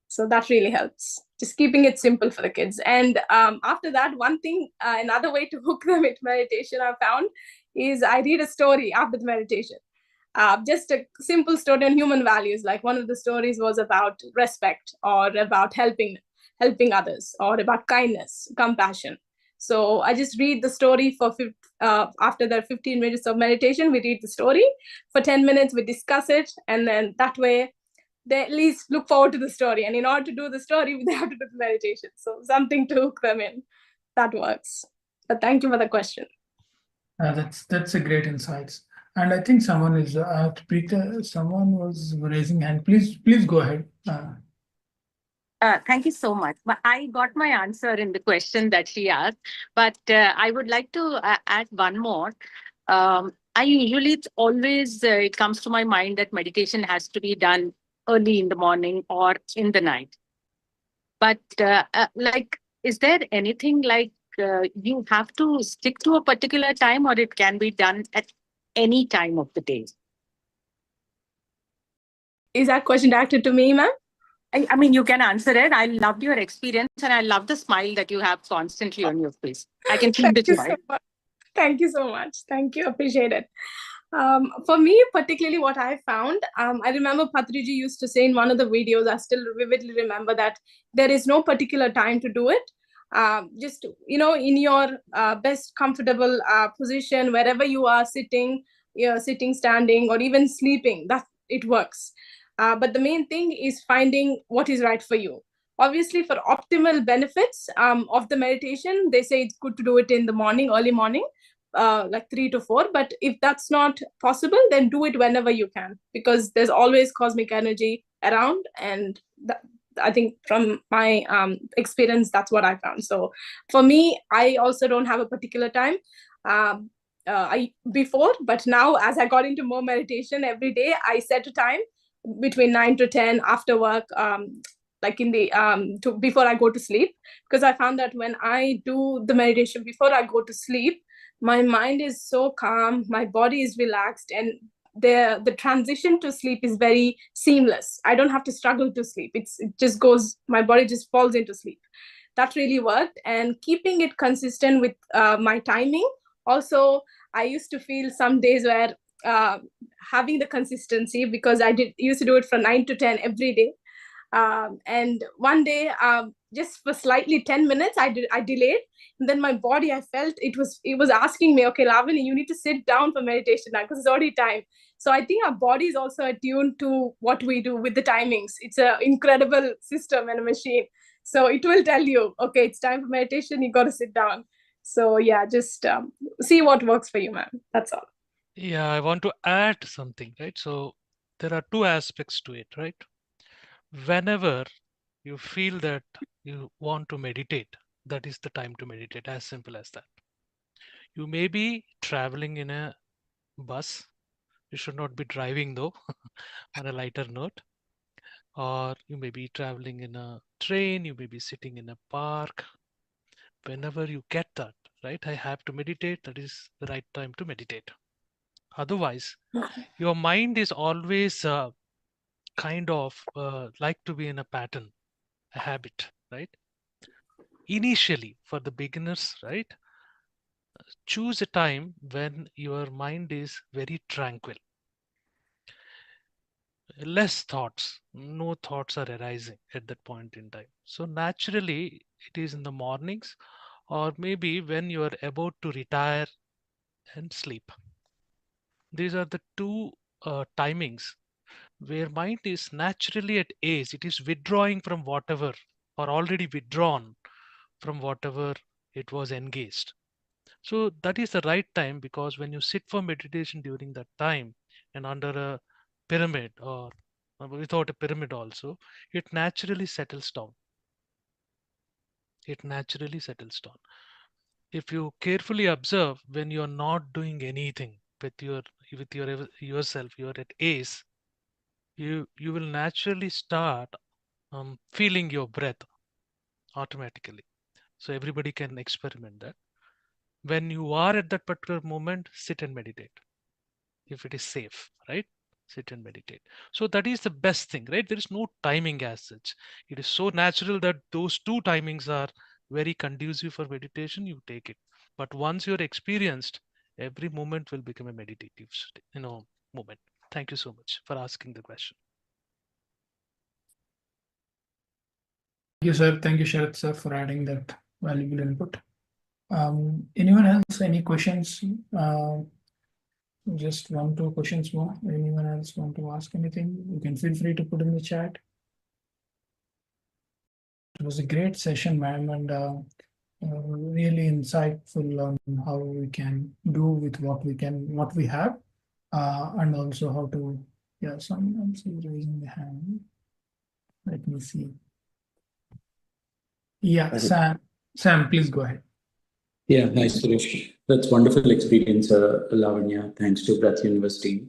So that really helps. Just keeping it simple for the kids. And after that, one thing, another way to hook them into meditation I found is I read a story after the meditation. Just a simple story on human values. Like one of the stories was about respect or about helping others or about kindness, compassion. So I just read the story for after the 15 minutes of meditation, we read the story. For 10 minutes, we discuss it. And then that way, they at least look forward to the story. And in order to do the story, they have to do the meditation. So something to hook them in. That works. But thank you for the question. That's a great insights. And I think someone is someone was raising hand. Please go ahead. Thank you so much. But I got my answer in the question that she asked, but I would like to add one more. I usually, it's always, it comes to my mind that meditation has to be done early in the morning or in the night. But like, is there anything like you have to stick to a particular time or it can be done at any time of the day? Is that question directed to me, ma'am? I mean, you can answer it. I loved your experience and I love the smile that you have constantly on your face. I can feel the joy. Thank you so much. Thank you. Appreciate it. For me, particularly what I found, I remember Patriji used to say in one of the videos, I still vividly remember that there is no particular time to do it. Just, in your best comfortable position, wherever you are sitting, standing, or even sleeping, that it works. But the main thing is finding what is right for you. Obviously, for optimal benefits of the meditation, they say it's good to do it in the morning, early morning, like 3 to 4. But if that's not possible, then do it whenever you can, because there's always cosmic energy around. And I think from my experience, that's what I found. So for me, I also don't have a particular time before, but now as I got into more meditation every day, I set a time between 9 to 10 after work, like in the before I go to sleep, because I found that when I do the meditation before I go to sleep, my mind is so calm, my body is relaxed, and the transition to sleep is very seamless. I don't have to struggle to sleep. It just goes, my body just falls into sleep. that really worked. And keeping it consistent with my timing. Also, I used to feel some days where having the consistency, because I used to do it from 9 to 10 every day. And one day, just for slightly 10 minutes, I delayed. And then my body, I felt it was asking me, okay, Lavini, you need to sit down for meditation now because it's already time. So I think our body is also attuned to what we do with the timings. It's an incredible system and a machine. So it will tell you, okay, it's time for meditation. You got to sit down. So yeah, just see what works for you, man. That's all. Yeah, I want to add something, right? So there are two aspects to it, right? Whenever you feel that you want to meditate, that is the time to meditate, as simple as that. You may be traveling in a bus. You should not be driving though, on a lighter note. Or you may be traveling in a train, you may be sitting in a park. Whenever you get that, right, I have to meditate, that is the right time to meditate. Otherwise, your mind is always kind of like to be in a pattern, a habit, right? Initially, for the beginners, right, choose a time when your mind is very tranquil, less thoughts, no thoughts are arising at that point in time. So naturally, it is in the mornings, or maybe when you are about to retire and sleep. These are the two timings where mind is naturally at ease. It is withdrawing from whatever, or already withdrawn from whatever it was engaged. So that is the right time, because when you sit for meditation during that time and under a pyramid, or without a pyramid also, it naturally settles down. It naturally settles down. If you carefully observe, when you're not doing anything with your yourself, you're at ease, you will naturally start feeling your breath automatically. So everybody can experiment that. When you are at that particular moment, sit and meditate. If it is safe, right? Sit and meditate. So that is the best thing, right? There is no timing as such. It is so natural that those two timings are very conducive for meditation. You take it. But once you're experienced, every moment will become a meditative, moment. Thank you so much for asking the question. Thank you, sir. Thank you, Sharat sir, for adding that valuable input. Anyone else? Any questions? Just 1-2 questions more. Anyone else want to ask anything? You can feel free to put in the chat. It was a great session, ma'am, and really insightful on how we can do with what we have, and also how to. Yeah, someone is raising the hand. Let me see. Yeah, Sam, please go ahead. Yeah, nice, Suresh. That's wonderful experience, Lavanya. Thanks to Breath University.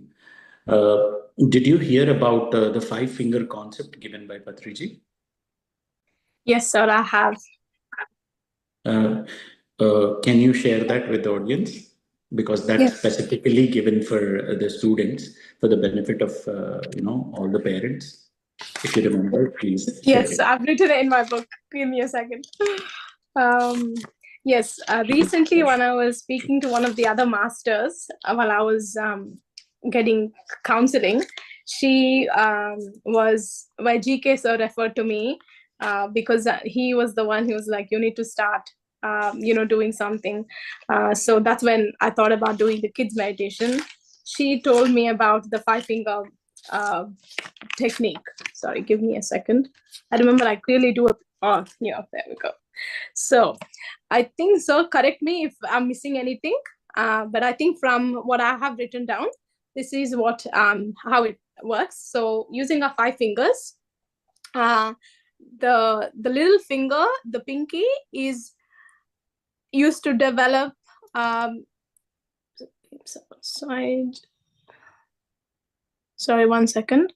Did you hear about the 5-finger concept given by Patriji? Yes, sir, I have. Can you share that with the audience? Because that's Yes. specifically given for the students, for the benefit of all the parents. If you remember, please share Yes, it. I've written it in my book. Give me a second. Yes, recently when I was speaking to one of the other masters while I was getting counseling, she was, why GK sir referred to me because he was the one who was like, you need to start doing something. So that's when I thought about doing the kids meditation. She told me about the 5-finger technique. Sorry, give me a second. I remember I clearly do it. Oh, yeah, there we go. So I think, so correct me if I'm missing anything, but I think from what I have written down, this is what how it works. So using our 5 fingers, the little finger, the pinky, is used to develop sorry, 1 second.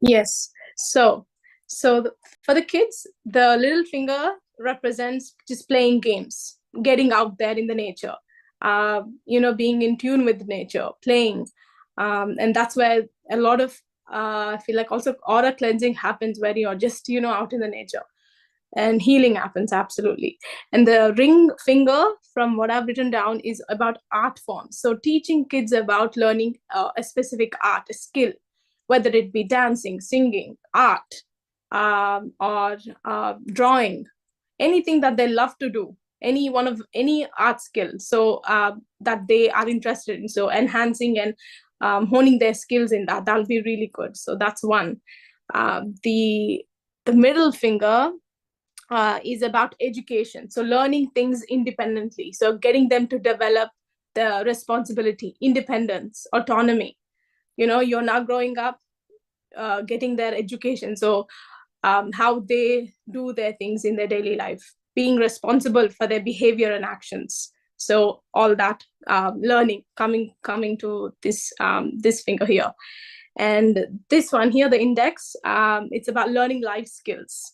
Yes. So for the kids, the little finger represents just playing games, getting out there in the nature, being in tune with nature, playing. And that's where a lot of I feel like also aura cleansing happens when you're just, out in the nature. And healing happens, absolutely. And the ring finger, from what I've written down, is about art forms. So teaching kids about learning a specific art, a skill, whether it be dancing, singing, art, or drawing, anything that they love to do, any art skill, so that they are interested in. So enhancing and honing their skills in that'll be really good. So that's one. The middle finger is about education, so learning things independently, so getting them to develop the responsibility, independence, autonomy. You're now growing up, getting their education, so how they do their things in their daily life, being responsible for their behavior and actions. So all that learning coming to this finger here. And this one here, the index, it's about learning life skills.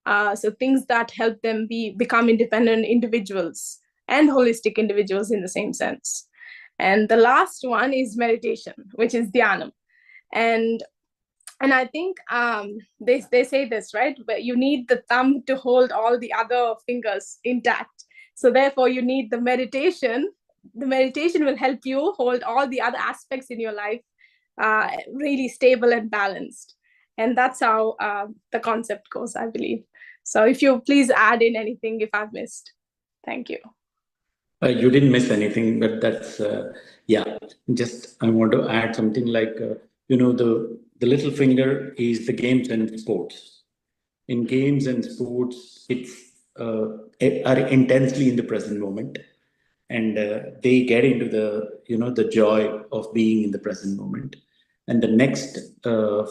So things that help them become independent individuals and holistic individuals in the same sense. And the last one is meditation, which is dhyana. And I think they say this, right? But you need the thumb to hold all the other fingers intact. So therefore, you need the meditation. The meditation will help you hold all the other aspects in your life really stable and balanced. And that's how the concept goes, I believe. So if you please add in anything if I've missed. Thank you. You didn't miss anything, but that's, yeah, just I want to add something like, the little finger is the games and sports. In games and sports, it's are intensely in the present moment, and they get into the joy of being in the present moment. And the next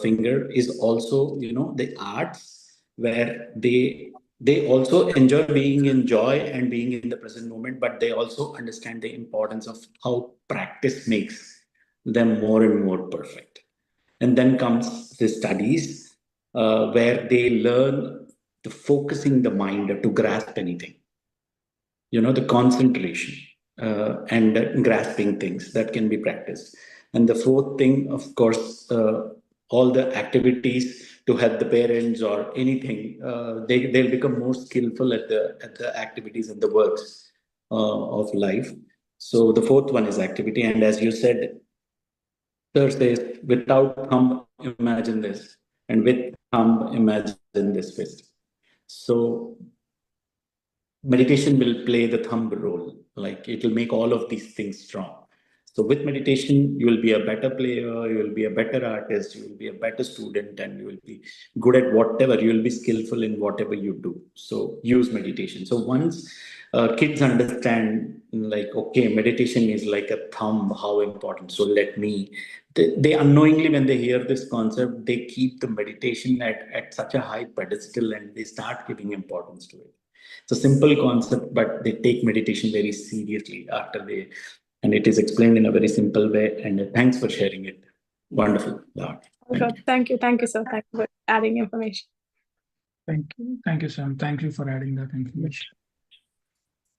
finger is also the arts, where they also enjoy being in joy and being in the present moment, but they also understand the importance of how practice makes them more and more perfect. And then comes the studies, where they learn the focusing the mind to grasp anything, the concentration, and grasping things that can be practiced. And the fourth thing, of course, all the activities to help the parents or anything, they'll become more skillful at the activities and the works of life. So the fourth one is activity. And as you said, Sir says, without thumb, imagine this, and with thumb, imagine this fist. So meditation will play the thumb role, like it will make all of these things strong. So with meditation, you will be a better player, you will be a better artist, you will be a better student, and you will be good at whatever, you will be skillful in whatever you do. So use meditation. So once kids understand, like, okay, meditation is like a thumb, how important. So they unknowingly, when they hear this concept, they keep the meditation at such a high pedestal and they start giving importance to it. It's a simple concept, but they take meditation very seriously and it is explained in a very simple way. And thanks for sharing it. Wonderful. Thank you, sir. Thank you for adding information. Thank you, Sam. Thank you for adding that information.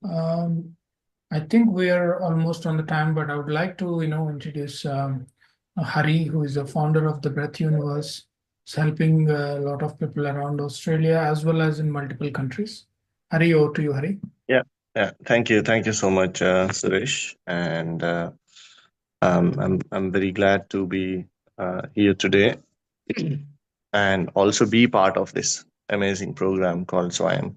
I think we are almost on the time, but I would like to, introduce Hari, who is the founder of the Breath Universe. It's helping a lot of people around Australia as well as in multiple countries. Hari, over to you, Hari. Yeah. Thank you so much, Suresh. And I'm very glad to be here today and also be part of this amazing program called Swayam,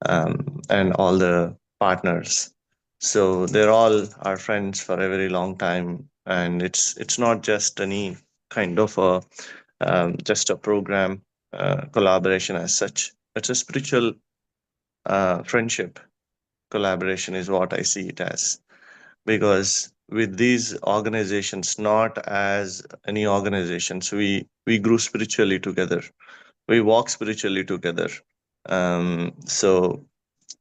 and all the partners. So they're all our friends for a very long time, and it's not just any kind of just a program collaboration as such. It's a spiritual friendship collaboration is what I see it as, because with these organizations, not as any organizations, we grew spiritually together, we walk spiritually together. So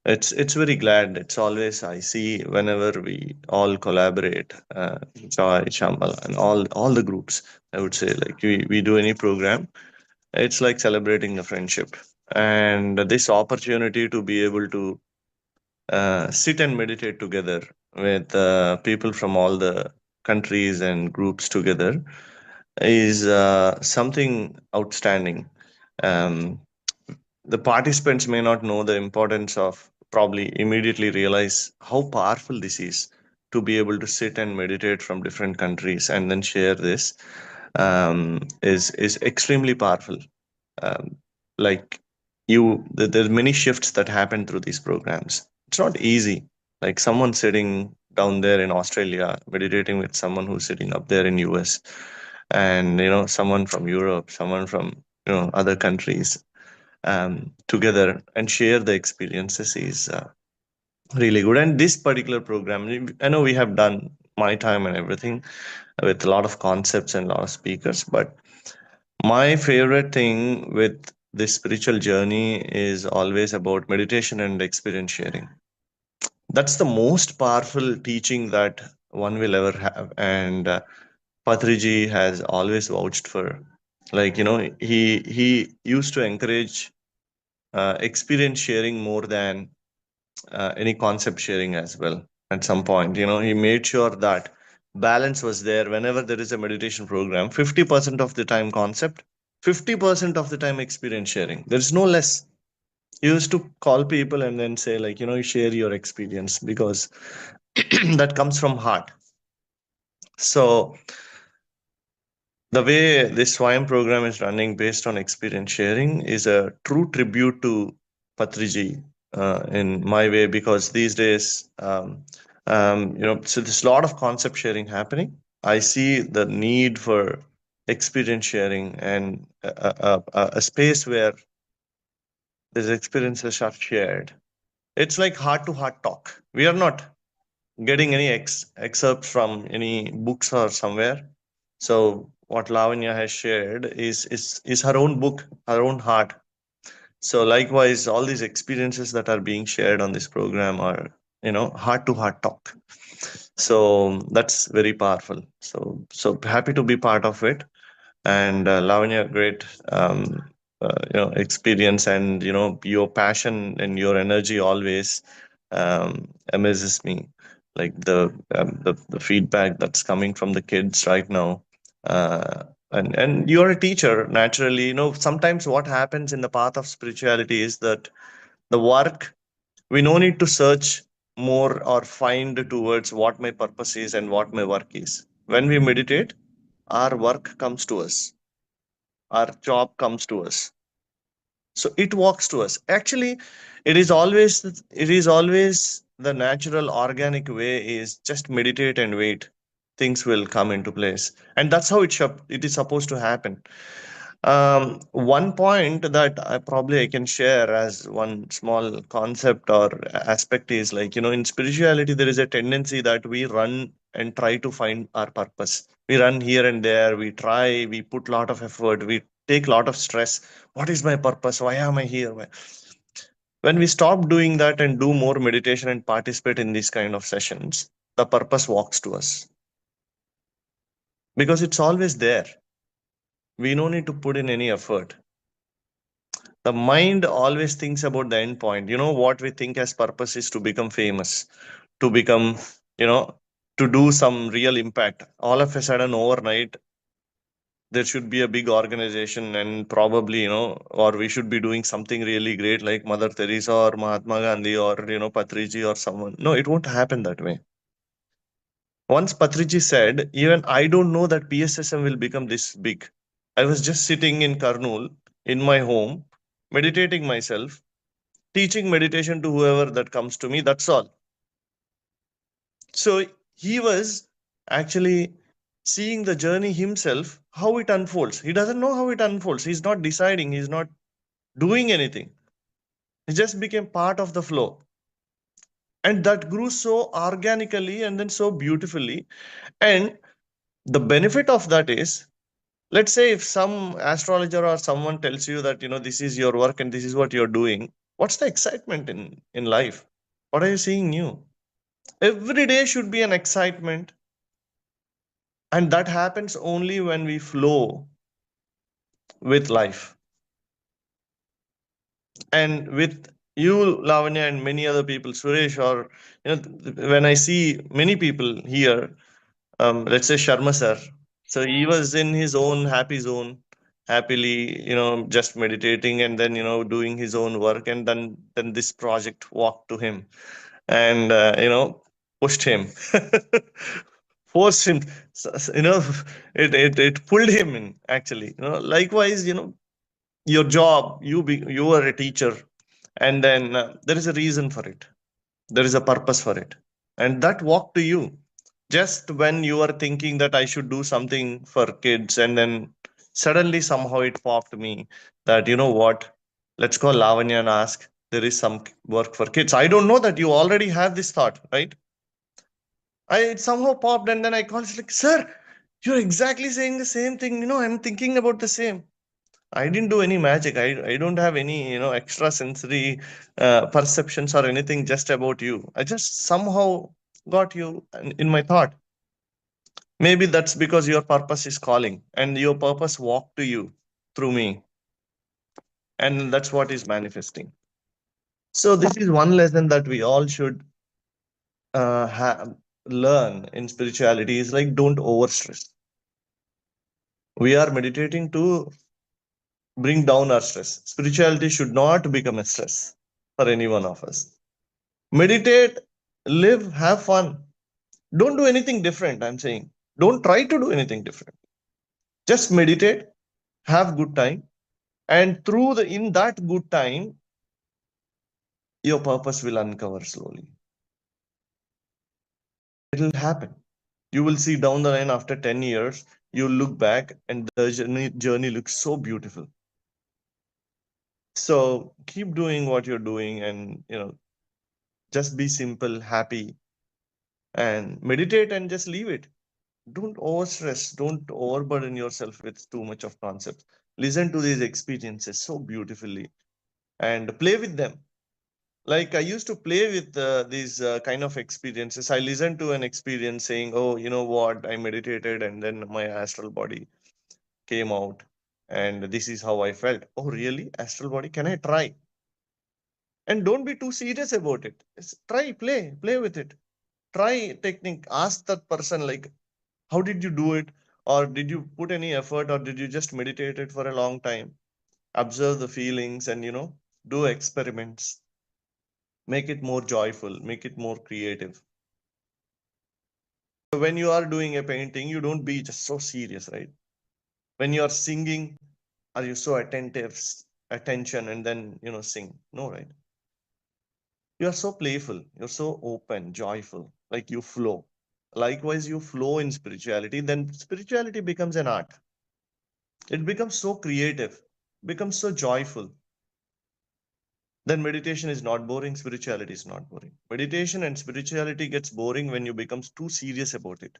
it's very glad. It's always I see whenever we all collaborate, Joy, Shambhala, and all the groups. I would say, like, we do any program, it's like celebrating a friendship, and this opportunity to be able to sit and meditate together with people from all the countries and groups together. is something outstanding. Um, the participants may not know the importance of, probably immediately realize how powerful this is, to be able to sit and meditate from different countries and then share this, is extremely powerful. um, like there's many shifts that happen through these programs. It's not easy, like someone sitting down there in Australia meditating with someone who's sitting up there in US, and someone from Europe, someone from other countries, together and share the experiences is really good. And this particular program, I know we have done my time and everything with a lot of concepts and a lot of speakers, but my favorite thing with this spiritual journey is always about meditation and experience sharing. That's the most powerful teaching that one will ever have. And Patriji has always vouched for. Like, he used to encourage experience sharing more than any concept sharing as well. At some point, he made sure that balance was there. Whenever there is a meditation program, 50% of the time concept, 50% of the time experience sharing. There's no less. You used to call people and then say, like, you share your experience, because that comes from heart. So the way this Swayam program is running based on experience sharing is a true tribute to Patriji, in my way, because these days, so there's a lot of concept sharing happening. I see the need for experience sharing and a space where these experiences are shared. It's like heart to heart talk. We are not getting any excerpts from any books or somewhere. So what Lavanya has shared is her own book, her own heart. So likewise, all these experiences that are being shared on this program are, heart to heart talk. So that's very powerful. So happy to be part of it. And Lavanya, great experience, and your passion and your energy always amazes me. Like the feedback that's coming from the kids right now, and you're a teacher naturally. Sometimes what happens in the path of spirituality is that the work, we no need to search more or find towards what my purpose is and what my work is. When we meditate, our work comes to us, our job comes to us, so it walks to us. Actually, it is always the natural organic way is just meditate and wait, things will come into place, and that's how it is supposed to happen. One point that I can share as one small concept or aspect is, like, in spirituality, there is a tendency that we run and try to find our purpose. We run here and there, we try, we put a lot of effort, we take a lot of stress. What is my purpose? Why am I here? When we stop doing that and do more meditation and participate in these kind of sessions, the purpose walks to us, because it's always there. We don't need to put in any effort. The mind always thinks about the end point. What we think as purpose is to become famous, to become, you know to do some real impact. All of a sudden, overnight, there should be a big organization, and probably, or we should be doing something really great like Mother Teresa or Mahatma Gandhi or Patriji or someone. No, it won't happen that way. Once Patriji said, even I don't know that PSSM will become this big. I was just sitting in Karnool in my home, meditating myself, teaching meditation to whoever that comes to me. That's all. So he was actually seeing the journey himself, how it unfolds. He doesn't know how it unfolds. He's not deciding, he's not doing anything. He just became part of the flow. And that grew so organically and then so beautifully. And the benefit of that is, let's say if some astrologer or someone tells you that, this is your work and this is what you're doing, what's the excitement in life? What are you seeing new? Every day should be an excitement, and that happens only when we flow with life. And with you, Lavanya, and many other people, Suresh, or when I see many people here, let's say Sharma sir, So he was in his own happy zone, happily, just meditating and then, doing his own work. And then this project walked to him and, pushed him, forced him, it pulled him in actually, likewise, your job, you are a teacher, and then there is a reason for it. There is a purpose for it. And that walked to you just when you are thinking that I should do something for kids, and then suddenly somehow it popped me that, you know what, let's call Lavanya and ask, there is some work for kids. I don't know that you already have this thought, right? It somehow popped, and then I called, like, sir, you're exactly saying the same thing. I'm thinking about the same. I didn't do any magic. I don't have any, extra sensory perceptions or anything just about you. I just somehow got you in my thought. Maybe that's because your purpose is calling and your purpose walked to you through me. And that's what is manifesting. So this is one lesson that we all should learn in spirituality is like, don't overstress. We are meditating to bring down our stress. Spirituality should not become a stress for any one of us. Meditate, live, have fun. Don't do anything different, I'm saying. Don't try to do anything different. Just meditate, have good time, and in that good time, your purpose will uncover slowly. It'll happen. You will see down the line after 10 years, you'll look back and the journey looks so beautiful. So keep doing what you're doing and, just be simple, happy, and meditate and just leave it. Don't overstress. Don't overburden yourself with too much of concepts. Listen to these experiences so beautifully and play with them. Like I used to play with these kind of experiences. I listened to an experience saying, oh, you know what, I meditated and then my astral body came out and this is how I felt. Oh, really? Astral body? Can I try? And don't be too serious about it. Try, play with it. Try technique. Ask that person, like, how did you do it? Or did you put any effort, or did you just meditate it for a long time? Observe the feelings and, do experiments. Make it more joyful, make it more creative. So when you are doing a painting, you don't be just so serious, right? When you are singing, are you so attention, and then, sing? No, right? You are so playful, you're so open, joyful, like you flow. Likewise, you flow in spirituality, then spirituality becomes an art. It becomes so creative, becomes so joyful. Then meditation is not boring, spirituality is not boring. Meditation and spirituality gets boring when you become too serious about it.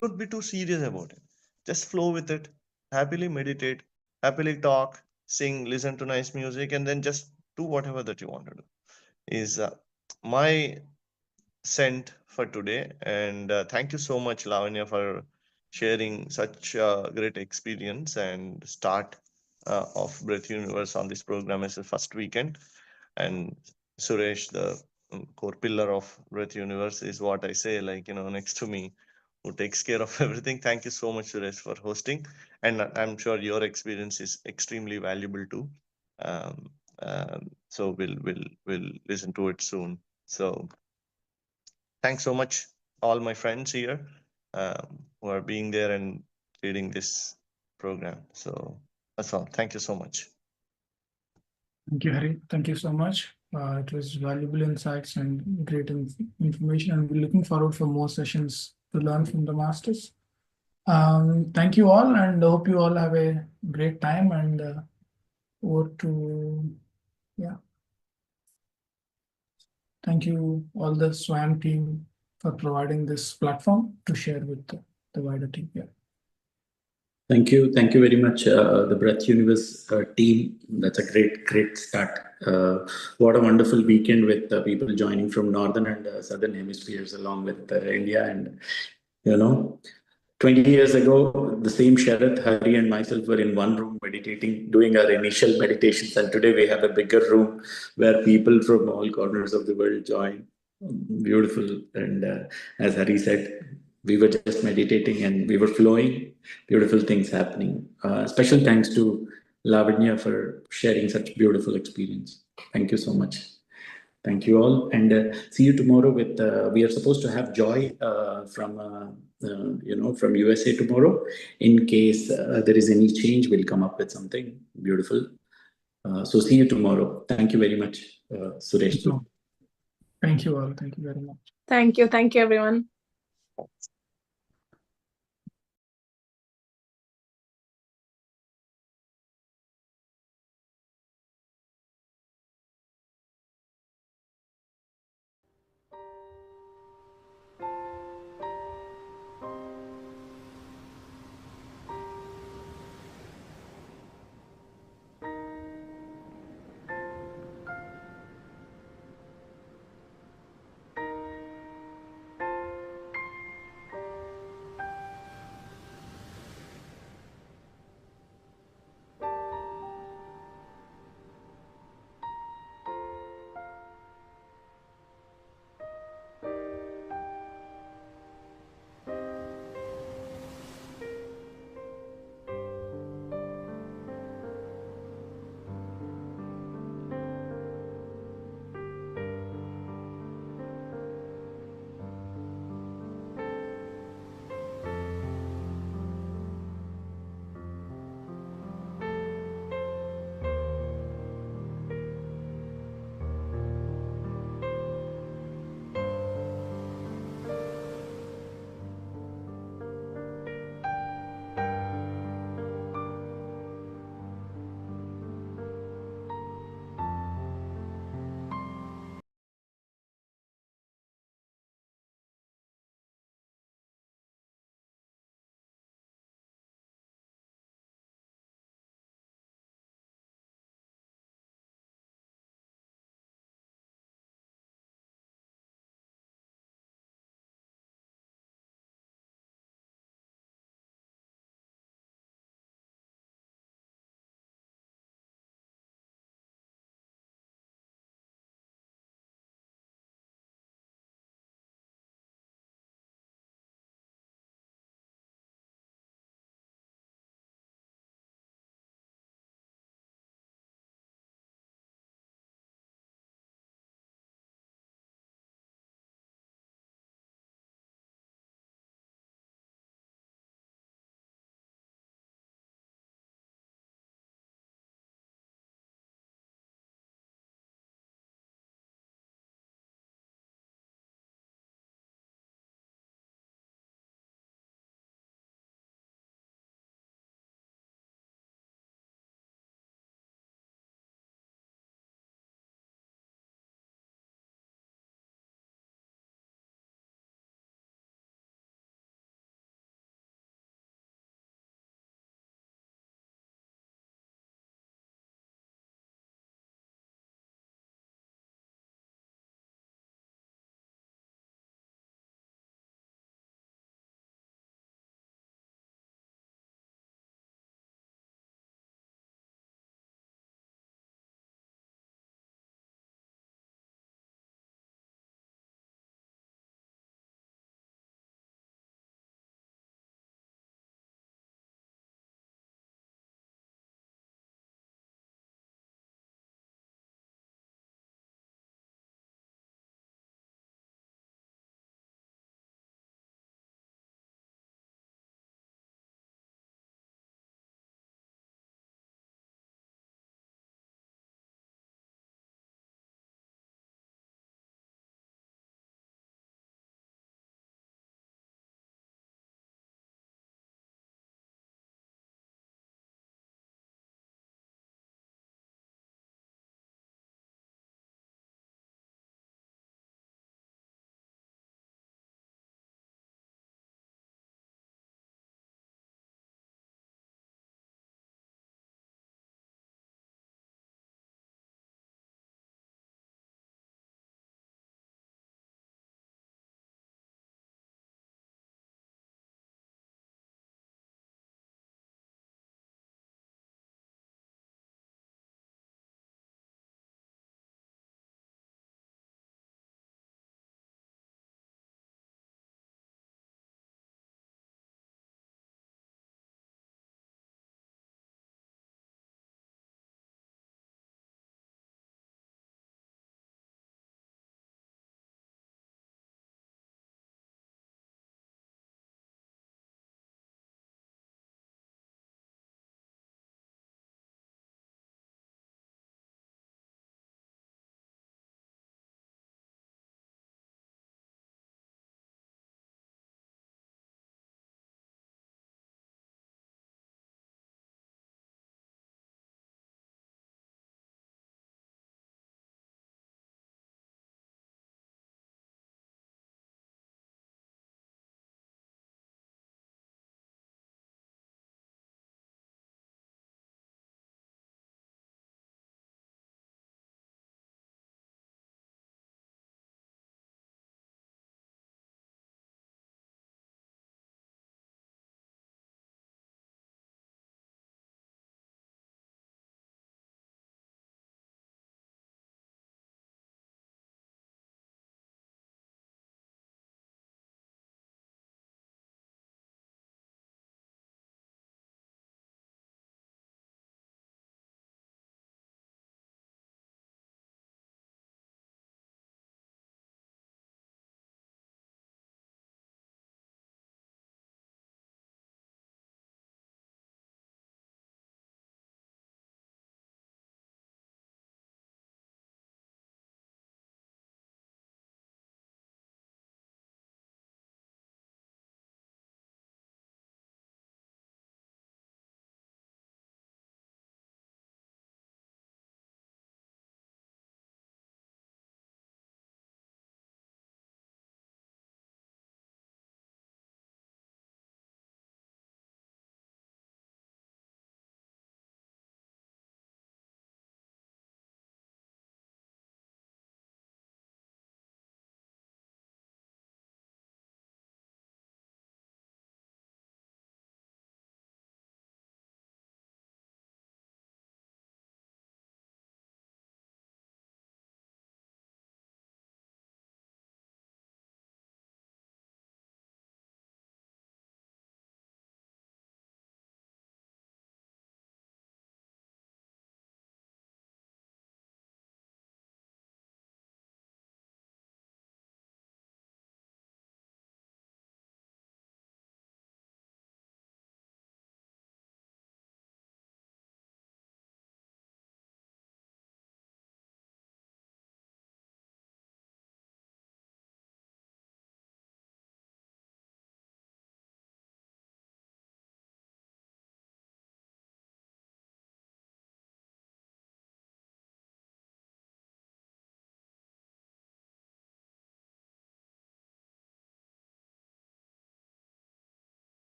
Don't be too serious about it. Just flow with it. Happily meditate, happily talk, sing, listen to nice music, and then just do whatever that you want to do. Is my sent for today. And thank you so much, Lavanya, for sharing such a great experience and start of Breath Universe on this program as the first weekend. And Suresh, the core pillar of Breath Universe, is what I say, like, next to me, who takes care of everything. Thank you so much, Suresh, for hosting. And I'm sure your experience is extremely valuable too. So we'll listen to it soon. So thanks so much, all my friends here who are being there and leading this program. So that's all. Thank you so much. Thank you, Hari. Thank you so much. It was valuable insights and great information, and we're looking forward for more sessions to learn from the masters. Thank you all, and I hope you all have a great time. And over to, yeah. Thank you all the SWAM team for providing this platform to share with the wider team. Yeah. Thank you very much, the Breath Universe team. That's a great start. What a wonderful weekend with people joining from northern and southern hemispheres, along with India. And 20 years ago, the same Sharath, Hari, and myself were in one room meditating, doing our initial meditations. And today we have a bigger room where people from all corners of the world join. Beautiful. And as Hari said, we were just meditating and we were flowing, beautiful things happening. Special thanks to Lavanya for sharing such beautiful experience. Thank you so much. Thank you all, and see you tomorrow with, we are supposed to have Joy from USA tomorrow. In case there is any change, we'll come up with something beautiful. So see you tomorrow. Thank you very much, Suresh. Thank you all. Thank you very much. Thank you. Thank you, everyone.